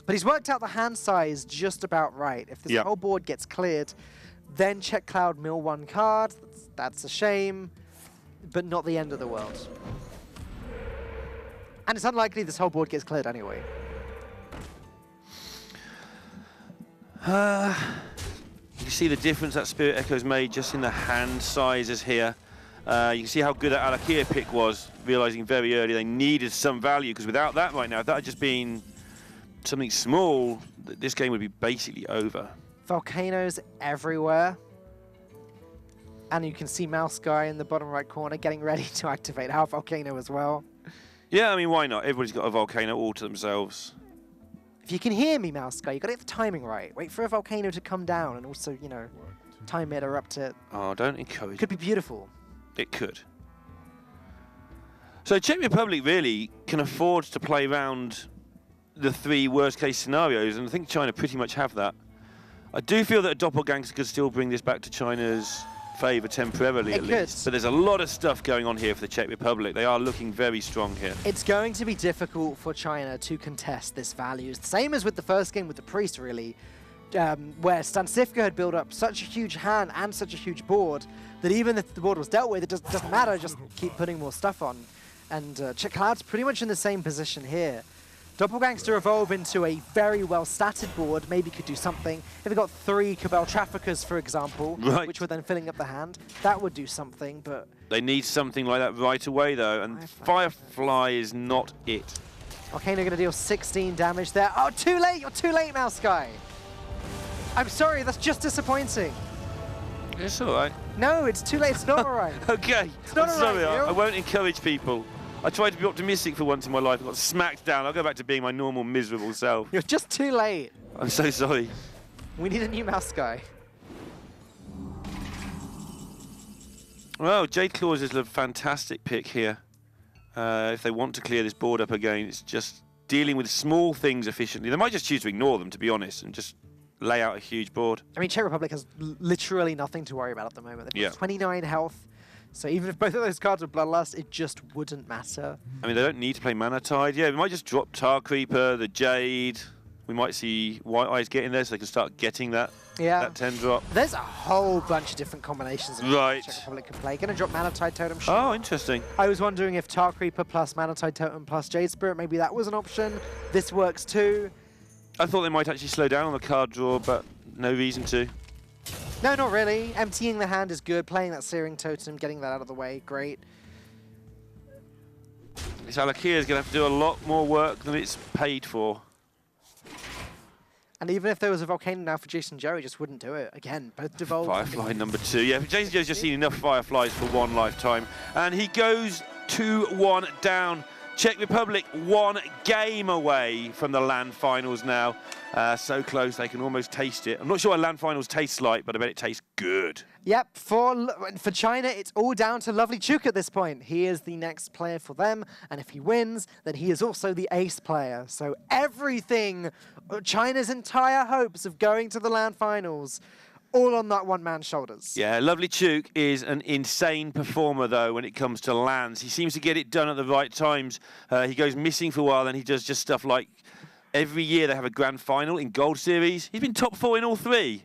But he's worked out the hand size just about right. If this whole board gets cleared, then Czech Cloud mill 1 card. That's a shame, but not the end of the world. And it's unlikely this whole board gets cleared anyway. You can see the difference that Spirit Echo's made just in the hand sizes here. You can see how good that Alakia pick was, realizing very early they needed some value, because without that right now, if that had just been something small, this game would be basically over. Volcanoes everywhere. And you can see Mouse Guy in the bottom right corner getting ready to activate our Volcano as well. Yeah, I mean, why not? Everybody's got a Volcano all to themselves. If you can hear me, Mouse Guy, you got to get the timing right. Wait for a Volcano to come down and also, you know, time it or up to... Oh, don't encourage. Could be beautiful. It could. So Czech Republic really can afford to play around the 3 worst-case scenarios, and I think China pretty much have that. I do feel that a Doppelganger could still bring this back to China's favour temporarily, at least. But there's a lot of stuff going on here for the Czech Republic. They are looking very strong here. It's going to be difficult for China to contest this value. It's the same as with the first game with the Priest, really, where Stansifka had built up such a huge hand and such a huge board that even if the board was dealt with, it doesn't matter, just keep putting more stuff on. And Czech Cloud's pretty much in the same position here. Doppelgangster evolve into a very well-statted board, maybe could do something. If it got 3 Cabal Traffickers, for example, which were then filling up the hand, that would do something, but... They need something like that right away, though, and Firefly is not it. Volcano going to deal 16 damage there. Oh, too late! You're too late, Mouse Guy! I'm sorry, that's just disappointing. It's all right. No, it's too late. It's not all right. Okay, it's not I'm sorry. I won't encourage people. I tried to be optimistic for once in my life. I got smacked down. I'll go back to being my normal, miserable self. You're just too late. I'm so sorry. We need a new Mouse Guy. Well, Jade Claws is a fantastic pick here. If they want to clear this board up again, it's just dealing with small things efficiently. They might just choose to ignore them, to be honest, and just lay out a huge board. I mean, Czech Republic has literally nothing to worry about at the moment. They've got 29 health. So even if both of those cards were Bloodlust, it just wouldn't matter. I mean, they don't need to play Mana Tide. Yeah, we might just drop Tar Creeper, the Jade. We might see White Eyes get in there so they can start getting that, that 10 drop. There's a whole bunch of different combinations of Czech Republic can play. Gonna drop Mana Tide Totem. Sure. Oh, interesting. I was wondering if Tar Creeper plus Mana Tide Totem plus Jade Spirit, maybe that was an option. This works too. I thought they might actually slow down on the card draw, but no reason to. No, not really. Emptying the hand is good. Playing that Searing Totem, getting that out of the way, great. This Alakia is going to have to do a lot more work than it's paid for. And even if there was a Volcano now for Jason Joe, he just wouldn't do it. Again, both devolved. Firefly number 2. Yeah, Jason Joe's just seen enough Fireflies for one lifetime. And he goes 2-1 down. Czech Republic 1 game away from the LAN finals now. So close, they can almost taste it. I'm not sure what LAN finals tastes like, but I bet it tastes good. Yep, for China, it's all down to Lovely Chuk at this point. He is the next player for them, and if he wins, then he is also the ace player. So everything, China's entire hopes of going to the LAN finals, all on that one man's shoulders. Yeah, Lovely Chuk is an insane performer, though, when it comes to LANs. He seems to get it done at the right times. He goes missing for a while, then he does just stuff like every year they have a grand final in Gold Series. He's been top 4 in all 3.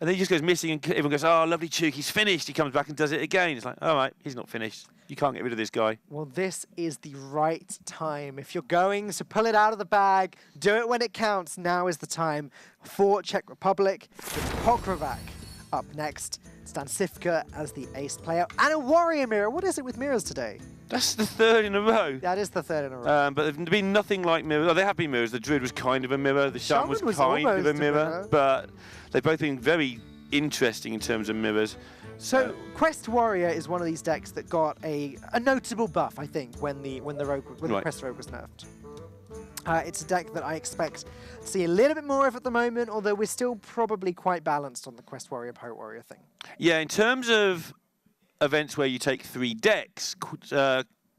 And then he just goes missing and everyone goes, oh, Lovely Chuk, he's finished. He comes back and does it again. It's like, all right, he's not finished. You can't get rid of this guy. Well, this is the right time. If you're going to pull it out of the bag, do it when it counts. Now is the time for Czech Republic. It's Pokrovac up next. Stansifka as the ace player. And a Warrior Mirror. What is it with mirrors today? That's the third in a row. That is the third in a row. But there's been nothing like mirrors. Oh, there have been mirrors. The Druid was kind of a mirror. The Shaman was kind of a mirror. But they've both been very interesting in terms of mirrors. So Quest Warrior is one of these decks that got a notable buff, I think, when the Quest Rogue was nerfed. It's a deck that I expect to see a little bit more of at the moment, although we're still probably quite balanced on the Quest Warrior, Pirate Warrior thing. Yeah, in terms of events where you take 3 decks,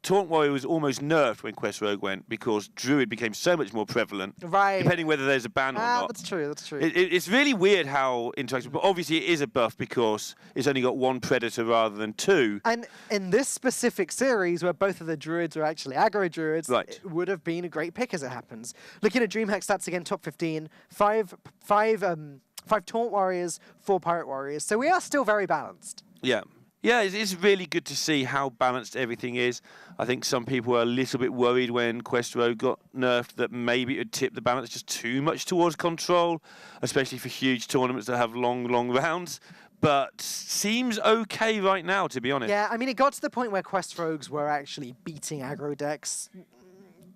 Taunt Warrior was almost nerfed when Quest Rogue went because Druid became so much more prevalent, depending whether there's a ban or not. That's true, that's true. It's really weird how interactive, but obviously it is a buff because it's only got 1 Predator rather than 2. And in this specific series, where both of the Druids are actually Aggro Druids, it would have been a great pick as it happens. Looking at DreamHack stats again, top 15, 5 Taunt Warriors, 4 Pirate Warriors, so we are still very balanced. Yeah. Yeah, it's really good to see how balanced everything is. I think some people were a little bit worried when Quest Rogue got nerfed that maybe it would tip the balance just too much towards control, especially for huge tournaments that have long rounds. But seems okay right now, to be honest. Yeah, I mean, it got to the point where Quest Rogues were actually beating aggro decks.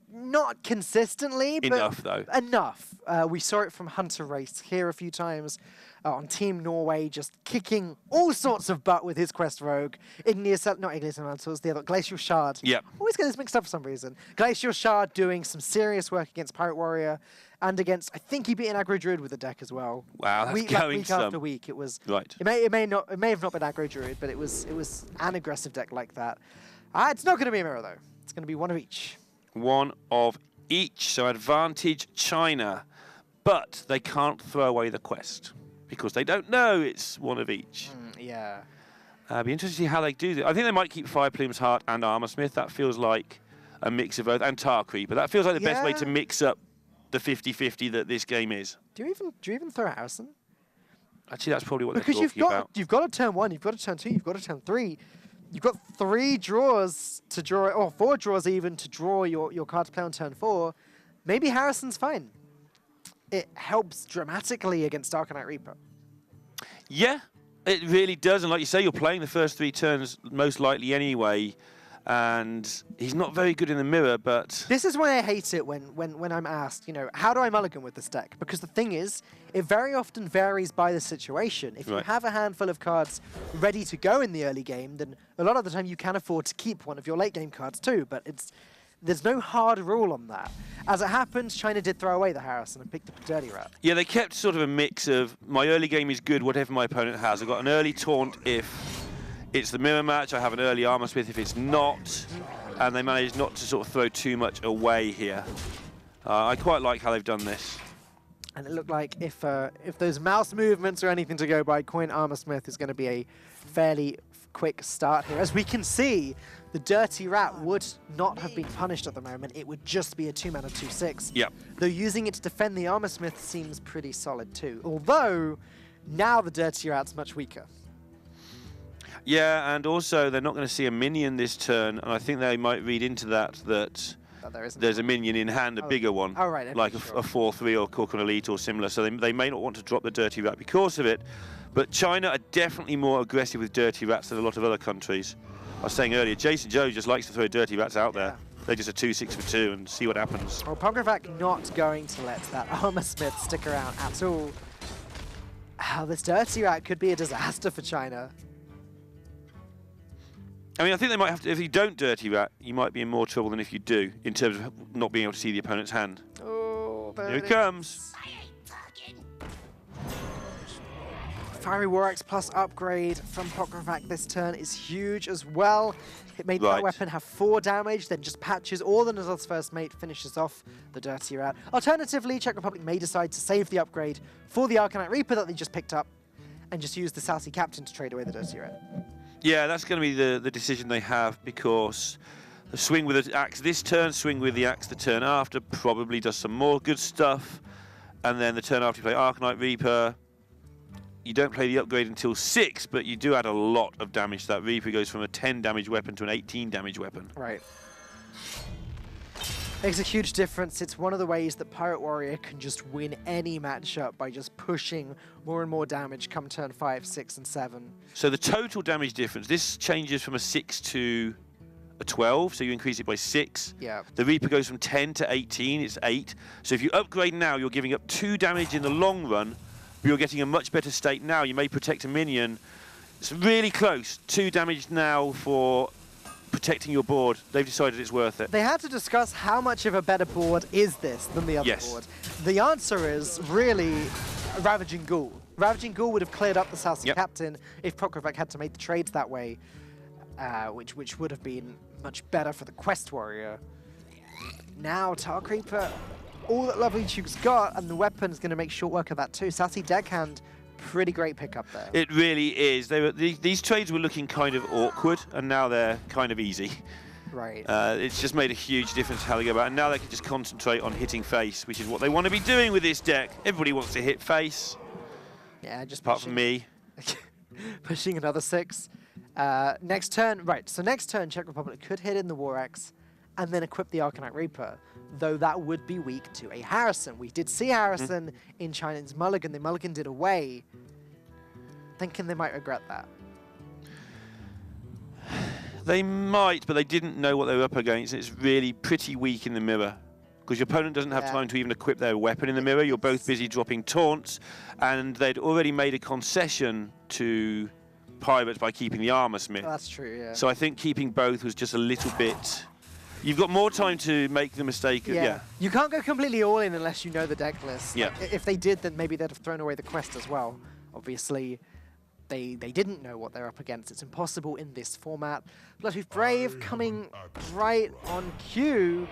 Not consistently, but enough, though. Enough. We saw it from Hunter Race here a few times. On Team Norway, just kicking all sorts of butt with his Quest Rogue. The other Glacial Shard. Yep. Always get this mixed up for some reason. Glacial Shard doing some serious work against Pirate Warrior and against, I think he beat an Aggro Druid with the deck as well. Wow, that's week after week. It was right. It may have not been Aggro Druid, but it was an aggressive deck like that. It's not going to be a mirror though. It's going to be one of each. One of each. So advantage China, but they can't throw away the quest because they don't know it's one of each. Yeah. Be interesting to see how they do that. I think they might keep Fireplume's Heart and Armorsmith. That feels like a mix of both, and Tar Creeper. That feels like the best way to mix up the 50-50 that this game is. Do you even throw Harrison? Actually, that's probably what they're talking about. You've got a turn 1, you've got a turn 2, you've got a turn 3. You've got 3 draws to draw, or 4 draws even to draw your card to play on turn 4. Maybe Harrison's fine. It helps dramatically against Arcanite Reaper. Yeah, it really does. And like you say, you're playing the first 3 turns most likely anyway. And he's not very good in the mirror, but... This is why I hate it when I'm asked, how do I mulligan with this deck? Because the thing is, it very often varies by the situation. If you have a handful of cards ready to go in the early game, then a lot of the time you can afford to keep one of your late game cards too, but there's no hard rule on that. As it happens, China did throw away the Harrison and picked up a Dirty Rat. Yeah, they kept sort of a mix of, my early game is good, whatever my opponent has. I've got an early taunt if it's the mirror match, I have an early Armorsmith if it's not, and they managed not to sort of throw too much away here. I quite like how they've done this. And it looked like if those mouse movements are anything to go by, Coin Armorsmith is going to be a fairly quick start here. As we can see, the Dirty Rat would not have been punished at the moment. It would just be a 2-mana 2/6. Yep. Though using it to defend the Armorsmith seems pretty solid too. Although, now the Dirty Rat's much weaker. Yeah, and also they're not going to see a minion this turn, and I think they might read into that there's a minion in hand, a bigger one, like a 4/3 or Corcoran Elite or similar, so they may not want to drop the Dirty Rat because of it. But China are definitely more aggressive with Dirty Rats than a lot of other countries. I was saying earlier, Jason Joe just likes to throw Dirty Rats out there. They just a 2/6 for 2 and see what happens. Well, Pogrovac not going to let that Armorsmith stick around at all. This Dirty Rat could be a disaster for China. I mean, I think they might have to, if you don't Dirty Rat, you might be in more trouble than if you do, in terms of not being able to see the opponent's hand. Oh, there Here it comes. Fiery War Axe plus upgrade from Pogrovac this turn is huge as well. It made that weapon have 4 damage, then just patches all the Nuzzel's first mate, finishes off the Dirty Rat. Alternatively, Czech Republic may decide to save the upgrade for the Arcanite Reaper that they just picked up, and just use the Sassy Captain to trade away the Dirty Rat. Yeah, that's going to be the decision they have, because the swing with the axe this turn, swing with the axe the turn after, probably does some more good stuff. And then the turn after you play Arcanite Reaper, you don't play the upgrade until 6, but you do add a lot of damage to that Reaper. It goes from a 10 damage weapon to an 18 damage weapon. Right. Makes a huge difference. It's one of the ways that Pirate Warrior can just win any matchup by just pushing more and more damage come turn 5, 6, and 7. So the total damage difference, this changes from a 6 to a 12, so you increase it by 6. Yeah. The Reaper goes from 10 to 18, it's 8. So if you upgrade now, you're giving up 2 damage in the long run, but you're getting a much better state now. You may protect a minion. It's really close. 2 damage now for protecting your board. They've decided it's worth it. They had to discuss how much of a better board is this than the other board. The answer is really Ravaging Ghoul. Ravaging Ghoul would have cleared up the South Sea Captain if Pokravac had to make the trades that way, which would have been much better for the Quest Warrior. Now, Tar Creeper, all that Lovely Tube's got, and the weapon is going to make short work of that too. Sassy Deckhand, pretty great pickup there. It really is. These trades were looking kind of awkward, and now they're kind of easy. Right. It's just made a huge difference how they go about it. And now they can just concentrate on hitting face, which is what they want to be doing with this deck. Everybody wants to hit face. Yeah, just apart from me. Pushing another 6. Next turn, right, so next turn Czech Republic could hit in the War Axe and then equip the Arcanite Reaper, though that would be weak to a Harrison. We did see Harrison in China's Mulligan. The Mulligan did away. Thinking they might regret that. They might, but they didn't know what they were up against. It's really pretty weak in the mirror, because your opponent doesn't have time to even equip their weapon in the mirror. You're both busy dropping taunts, and they'd already made a concession to Pirates by keeping the Armor Smith. Oh, that's true, yeah. So I think keeping both was just a little bit... You've got more time to make the mistake. Yeah. You can't go completely all in unless you know the deck list. Yeah. Like, if they did, then maybe they'd have thrown away the quest as well. Obviously, they didn't know what they're up against. It's impossible in this format. Bloodhoof Brave coming right on cue,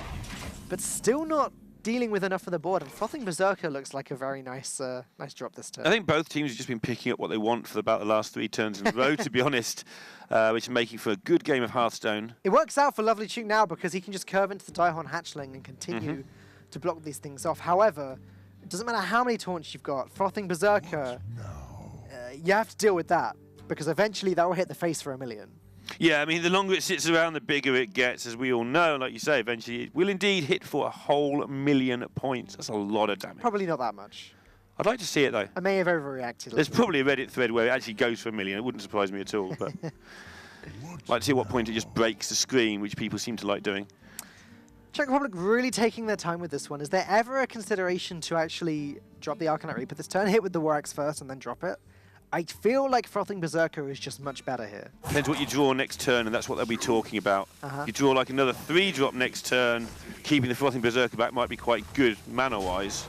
but still not dealing with enough of the board. And Frothing Berserker looks like a very nice nice drop this turn. I think both teams have just been picking up what they want for about the last 3 turns in a row, to be honest, which is making for a good game of Hearthstone. It works out for Lovely Chuk now because he can just curve into the Daihon Hatchling and continue to block these things off. However, it doesn't matter how many taunts you've got. Frothing Berserker, you have to deal with that because eventually that will hit the face for 1 million. Yeah, I mean, the longer it sits around, the bigger it gets, as we all know. Like you say, eventually it will indeed hit for a whole 1 million points. That's a lot of damage. Probably not that much. I'd like to see it, though. I may have overreacted. There's probably a Reddit thread where it actually goes for 1 million. It wouldn't surprise me at all. But I'd like to see at what point it just breaks the screen, which people seem to like doing. Czech Republic really taking their time with this one. Is there ever a consideration to actually drop the Arcanite Reaper this turn, hit with the War Axe first, and then drop it? I feel like Frothing Berserker is just much better here. Depends what you draw next turn, and that's what they'll be talking about. If you draw like another 3-drop next turn, keeping the Frothing Berserker back might be quite good mana-wise.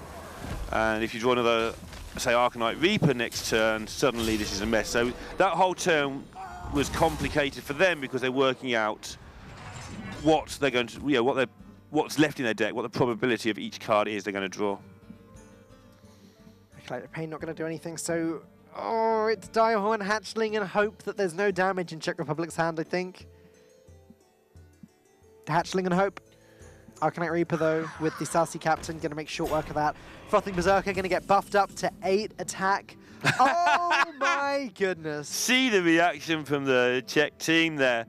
And if you draw another, say, Arcanite Reaper next turn, suddenly this is a mess. So that whole turn was complicated for them because they're working out what they're going to, what's left in their deck, what the probability of each card is they're going to draw. Like the Pain not going to do anything, so... Oh, it's Daihon Hatchling and hope that there's no damage in Czech Republic's hand, I think. Hatchling and hope. Arcanite Reaper, though, with the South Sea Captain, going to make short work of that. Frothing Berserker going to get buffed up to 8 attack. Oh, my goodness. See the reaction from the Czech team there.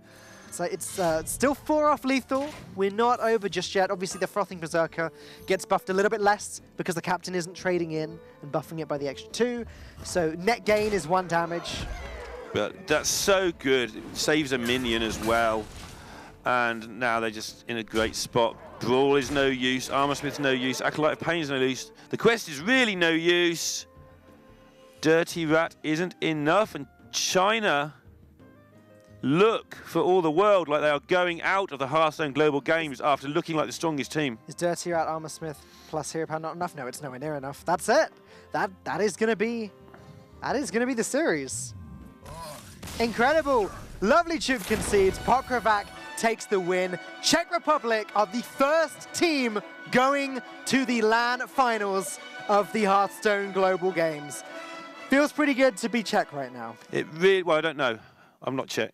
So it's still 4 off lethal. We're not over just yet. Obviously, the Frothing Berserker gets buffed a little bit less because the Captain isn't trading in and buffing it by the extra 2. So net gain is 1 damage. But that's so good. It saves a minion as well. And now they're just in a great spot. Brawl is no use. Armorsmith's no use. Acolyte of Pain is no use. The quest is really no use. Dirty Rat isn't enough. And China look for all the world like they are going out of the Hearthstone Global Games after looking like the strongest team. Is Dirty Rat, Armorsmith plus Hero Power not enough? No, it's nowhere near enough. That's it. That is gonna be the series. Incredible. Lovely Chuk concedes. Pokravac takes the win. Czech Republic are the first team going to the LAN finals of the Hearthstone Global Games. Feels pretty good to be Czech right now. It really, well, I don't know. I'm not Czech.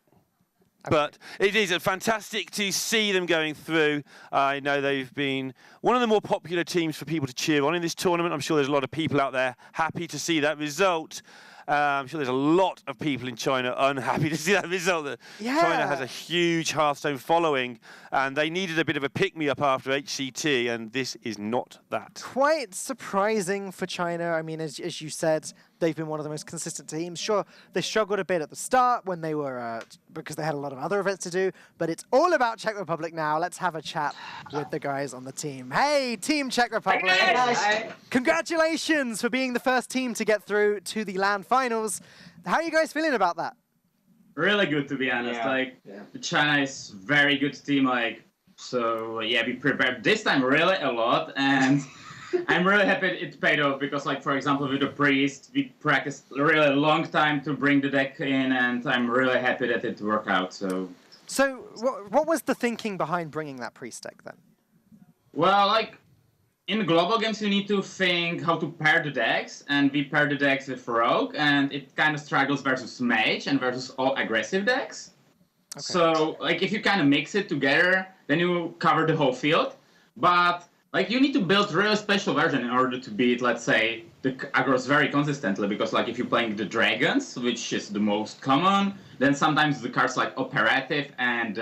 But it is fantastic to see them going through. I know they've been one of the more popular teams for people to cheer on in this tournament. I'm sure there's a lot of people out there happy to see that result. I'm sure there's a lot of people in China unhappy to see that result. Yeah. China has a huge Hearthstone following, and they needed a bit of a pick-me-up after HCT, and this is not that. Quite surprising for China. I mean, as you said, they've been one of the most consistent teams. Sure, they struggled a bit at the start when they were, because they had a lot of other events to do, but it's all about Czech Republic now. Let's have a chat with the guys on the team. Hey, Team Czech Republic. Hey, guys. Congratulations for being the first team to get through to the LAN finals. How are you guys feeling about that? Really good, to be honest. China is very good team. So yeah, we prepared this time really a lot, and I'm really happy it paid off because, for example, with the priest, we practiced a really long time to bring the deck in, and I'm really happy that it worked out. So what was the thinking behind bringing that priest deck then? Well, in the global games, you need to think how to pair the decks, and we pair the decks with Rogue, and it kind of struggles versus Mage and versus all aggressive decks. Okay. So, if you kind of mix it together, then you cover the whole field. But, you need to build a really special version in order to beat, let's say, the aggros very consistently, because, if you're playing the Dragons, which is the most common, then sometimes the cards like Operative and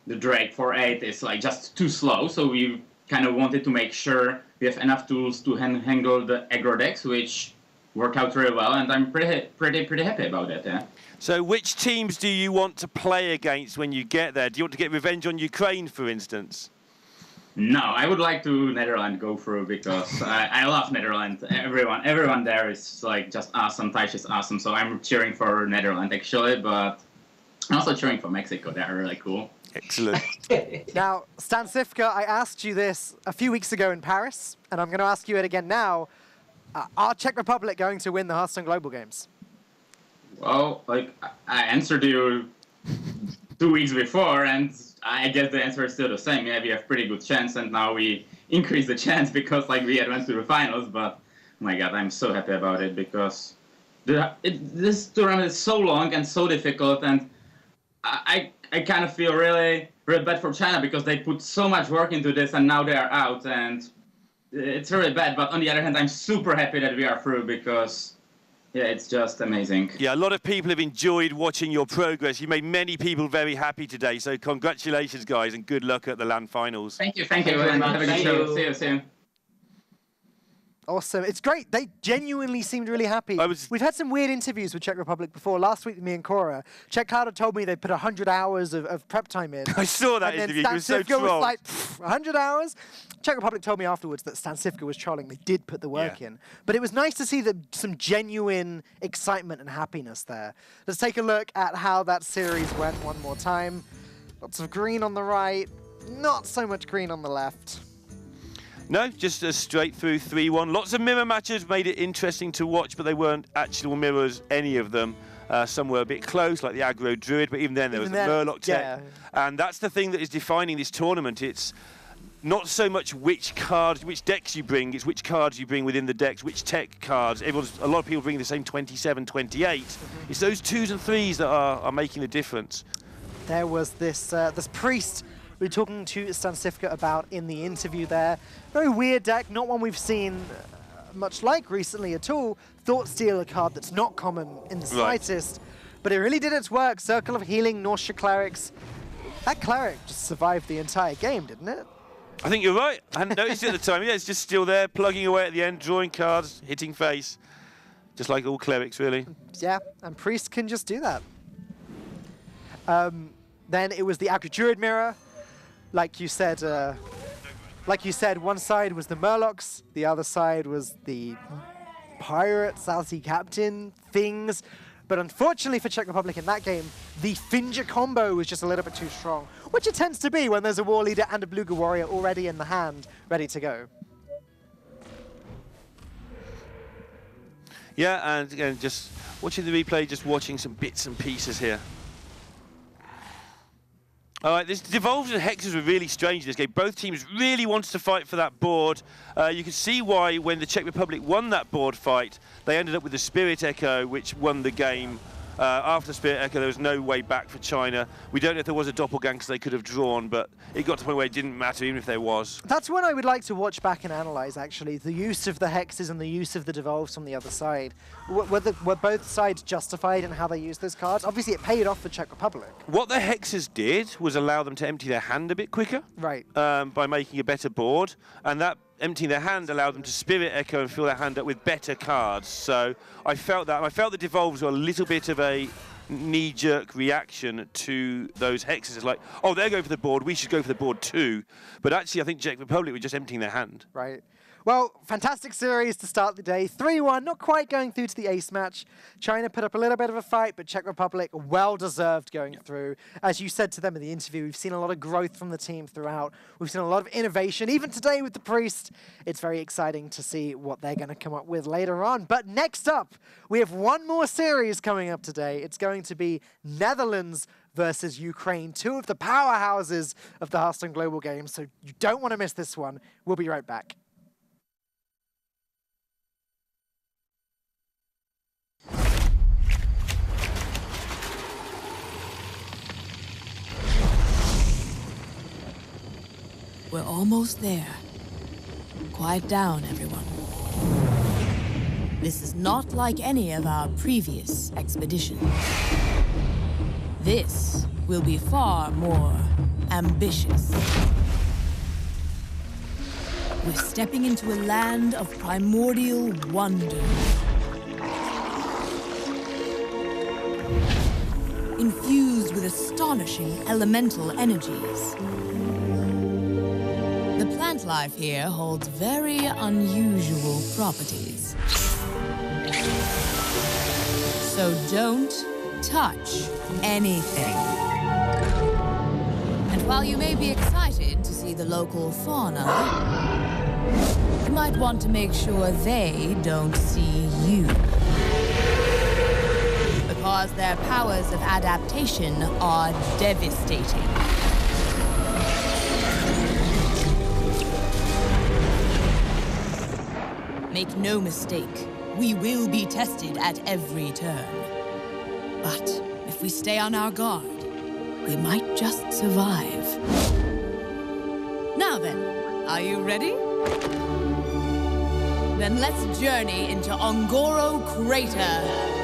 the Drake 4/8 is, just too slow, so we kind of wanted to make sure we have enough tools to handle the aggro decks, which worked out really well, and I'm pretty happy about that. Yeah. So, which teams do you want to play against when you get there? Do you want to get revenge on Ukraine, for instance? No, I would like to Netherlands go through because I love Netherlands. Everyone there is just awesome. Taish is awesome, so I'm cheering for Netherlands actually, but I'm also cheering for Mexico. They are really cool. Excellent. Now, Stan Sifka, I asked you this a few weeks ago in Paris, and I'm going to ask you it again now. Are Czech Republic going to win the Hearthstone Global Games? Well, I answered you 2 weeks before, and I guess the answer is still the same. Yeah, we have pretty good chance, and now we increase the chance because we advanced to the finals. But oh my God, I'm so happy about it because this tournament is so long and so difficult, and I kind of feel really bad for China because they put so much work into this and now they are out, and it's really bad. But on the other hand, I'm super happy that we are through because, yeah, it's just amazing. Yeah, a lot of people have enjoyed watching your progress. You made many people very happy today, so congratulations, guys, and good luck at the LAN finals. Thank you, and have a good show. See you soon. Awesome. It's great. They genuinely seemed really happy. We've had some weird interviews with Czech Republic before. Last week with me and Cora, Czech Carter told me they put 100 hours of prep time in. I saw that interview. It was so trolled. Was like, 100 hours? Czech Republic told me afterwards that Stan Sifka was trolling. They did put the work in. But it was nice to see some genuine excitement and happiness there. Let's take a look at how that series went one more time. Lots of green on the right, not so much green on the left. No, just a straight through 3-1. Lots of mirror matches made it interesting to watch, but they weren't actual mirrors, any of them. Some were a bit close, like the Aggro Druid, but even then there was the Murloc tech. And that's the thing that is defining this tournament. It's not so much which cards, which decks you bring, it's which cards you bring within the decks, which tech cards. A lot of people bring the same 27, 28. It's those 2s and 3s that are making the difference. There was this priest we were talking to Stan Sifka about in the interview there. Very weird deck, not one we've seen much like recently at all. Thought Steal, a card that's not common in the slightest, but it really did its work. Circle of Healing, Nausea Clerics. That Cleric just survived the entire game, didn't it? I think you're right. I hadn't noticed it at the time. Yeah, it's just still there, plugging away at the end, drawing cards, hitting face. Just like all clerics, really. Yeah, and Priest can just do that. Then it was the Aggro Druid mirror. Like you said, one side was the Murlocs, the other side was the Pirate, South Sea Captain things. But unfortunately for Czech Republic in that game, the Finja combo was just a little bit too strong, which it tends to be when there's a War Leader and a Beluga Warrior already in the hand, ready to go. Yeah, and again, just watching the replay, just watching some bits and pieces here. All right, this Devolves and Hexes were really strange in this game. Both teams really wanted to fight for that board. You can see why when the Czech Republic won that board fight, they ended up with the Spirit Echo, which won the game. After Spirit Echo, there was no way back for China. We don't know if there was a doppelganger they could have drawn, but it got to the point where it didn't matter, even if there was. That's one I would like to watch back and analyze, actually. The use of the Hexes and the use of the Devolves on the other side. Were both sides justified in how they used those cards? Obviously, it paid off for Czech Republic. What the Hexes did was allow them to empty their hand a bit quicker. Right. By making a better board. And that emptying their hand allowed them to Spirit Echo and fill their hand up with better cards. So I felt that. I felt the Devolves were a little bit of a knee-jerk reaction to those hexes. It's like, oh, they're going for the board, we should go for the board too. But actually, I think Czech Republic were just emptying their hand. Right. Well, fantastic series to start the day. 3-1, not quite going through to the ace match. China put up a little bit of a fight, but Czech Republic well-deserved going through. As you said to them in the interview, we've seen a lot of growth from the team throughout. We've seen a lot of innovation. Even today with the Priest, it's very exciting to see what they're going to come up with later on. But next up, we have one more series coming up today. It's going to be Netherlands versus Ukraine, two of the powerhouses of the Hearthstone Global Games. So you don't want to miss this one. We'll be right back. We're almost there. Quiet down, everyone. This is not like any of our previous expeditions. This will be far more ambitious. We're stepping into a land of primordial wonder. Infused with astonishing elemental energies. The plant life here holds very unusual properties. So don't touch anything. And while you may be excited to see the local fauna, you might want to make sure they don't see you. Because their powers of adaptation are devastating. Make no mistake, we will be tested at every turn. But if we stay on our guard, we might just survive. Now then, are you ready? Then let's journey into Ongoro Crater.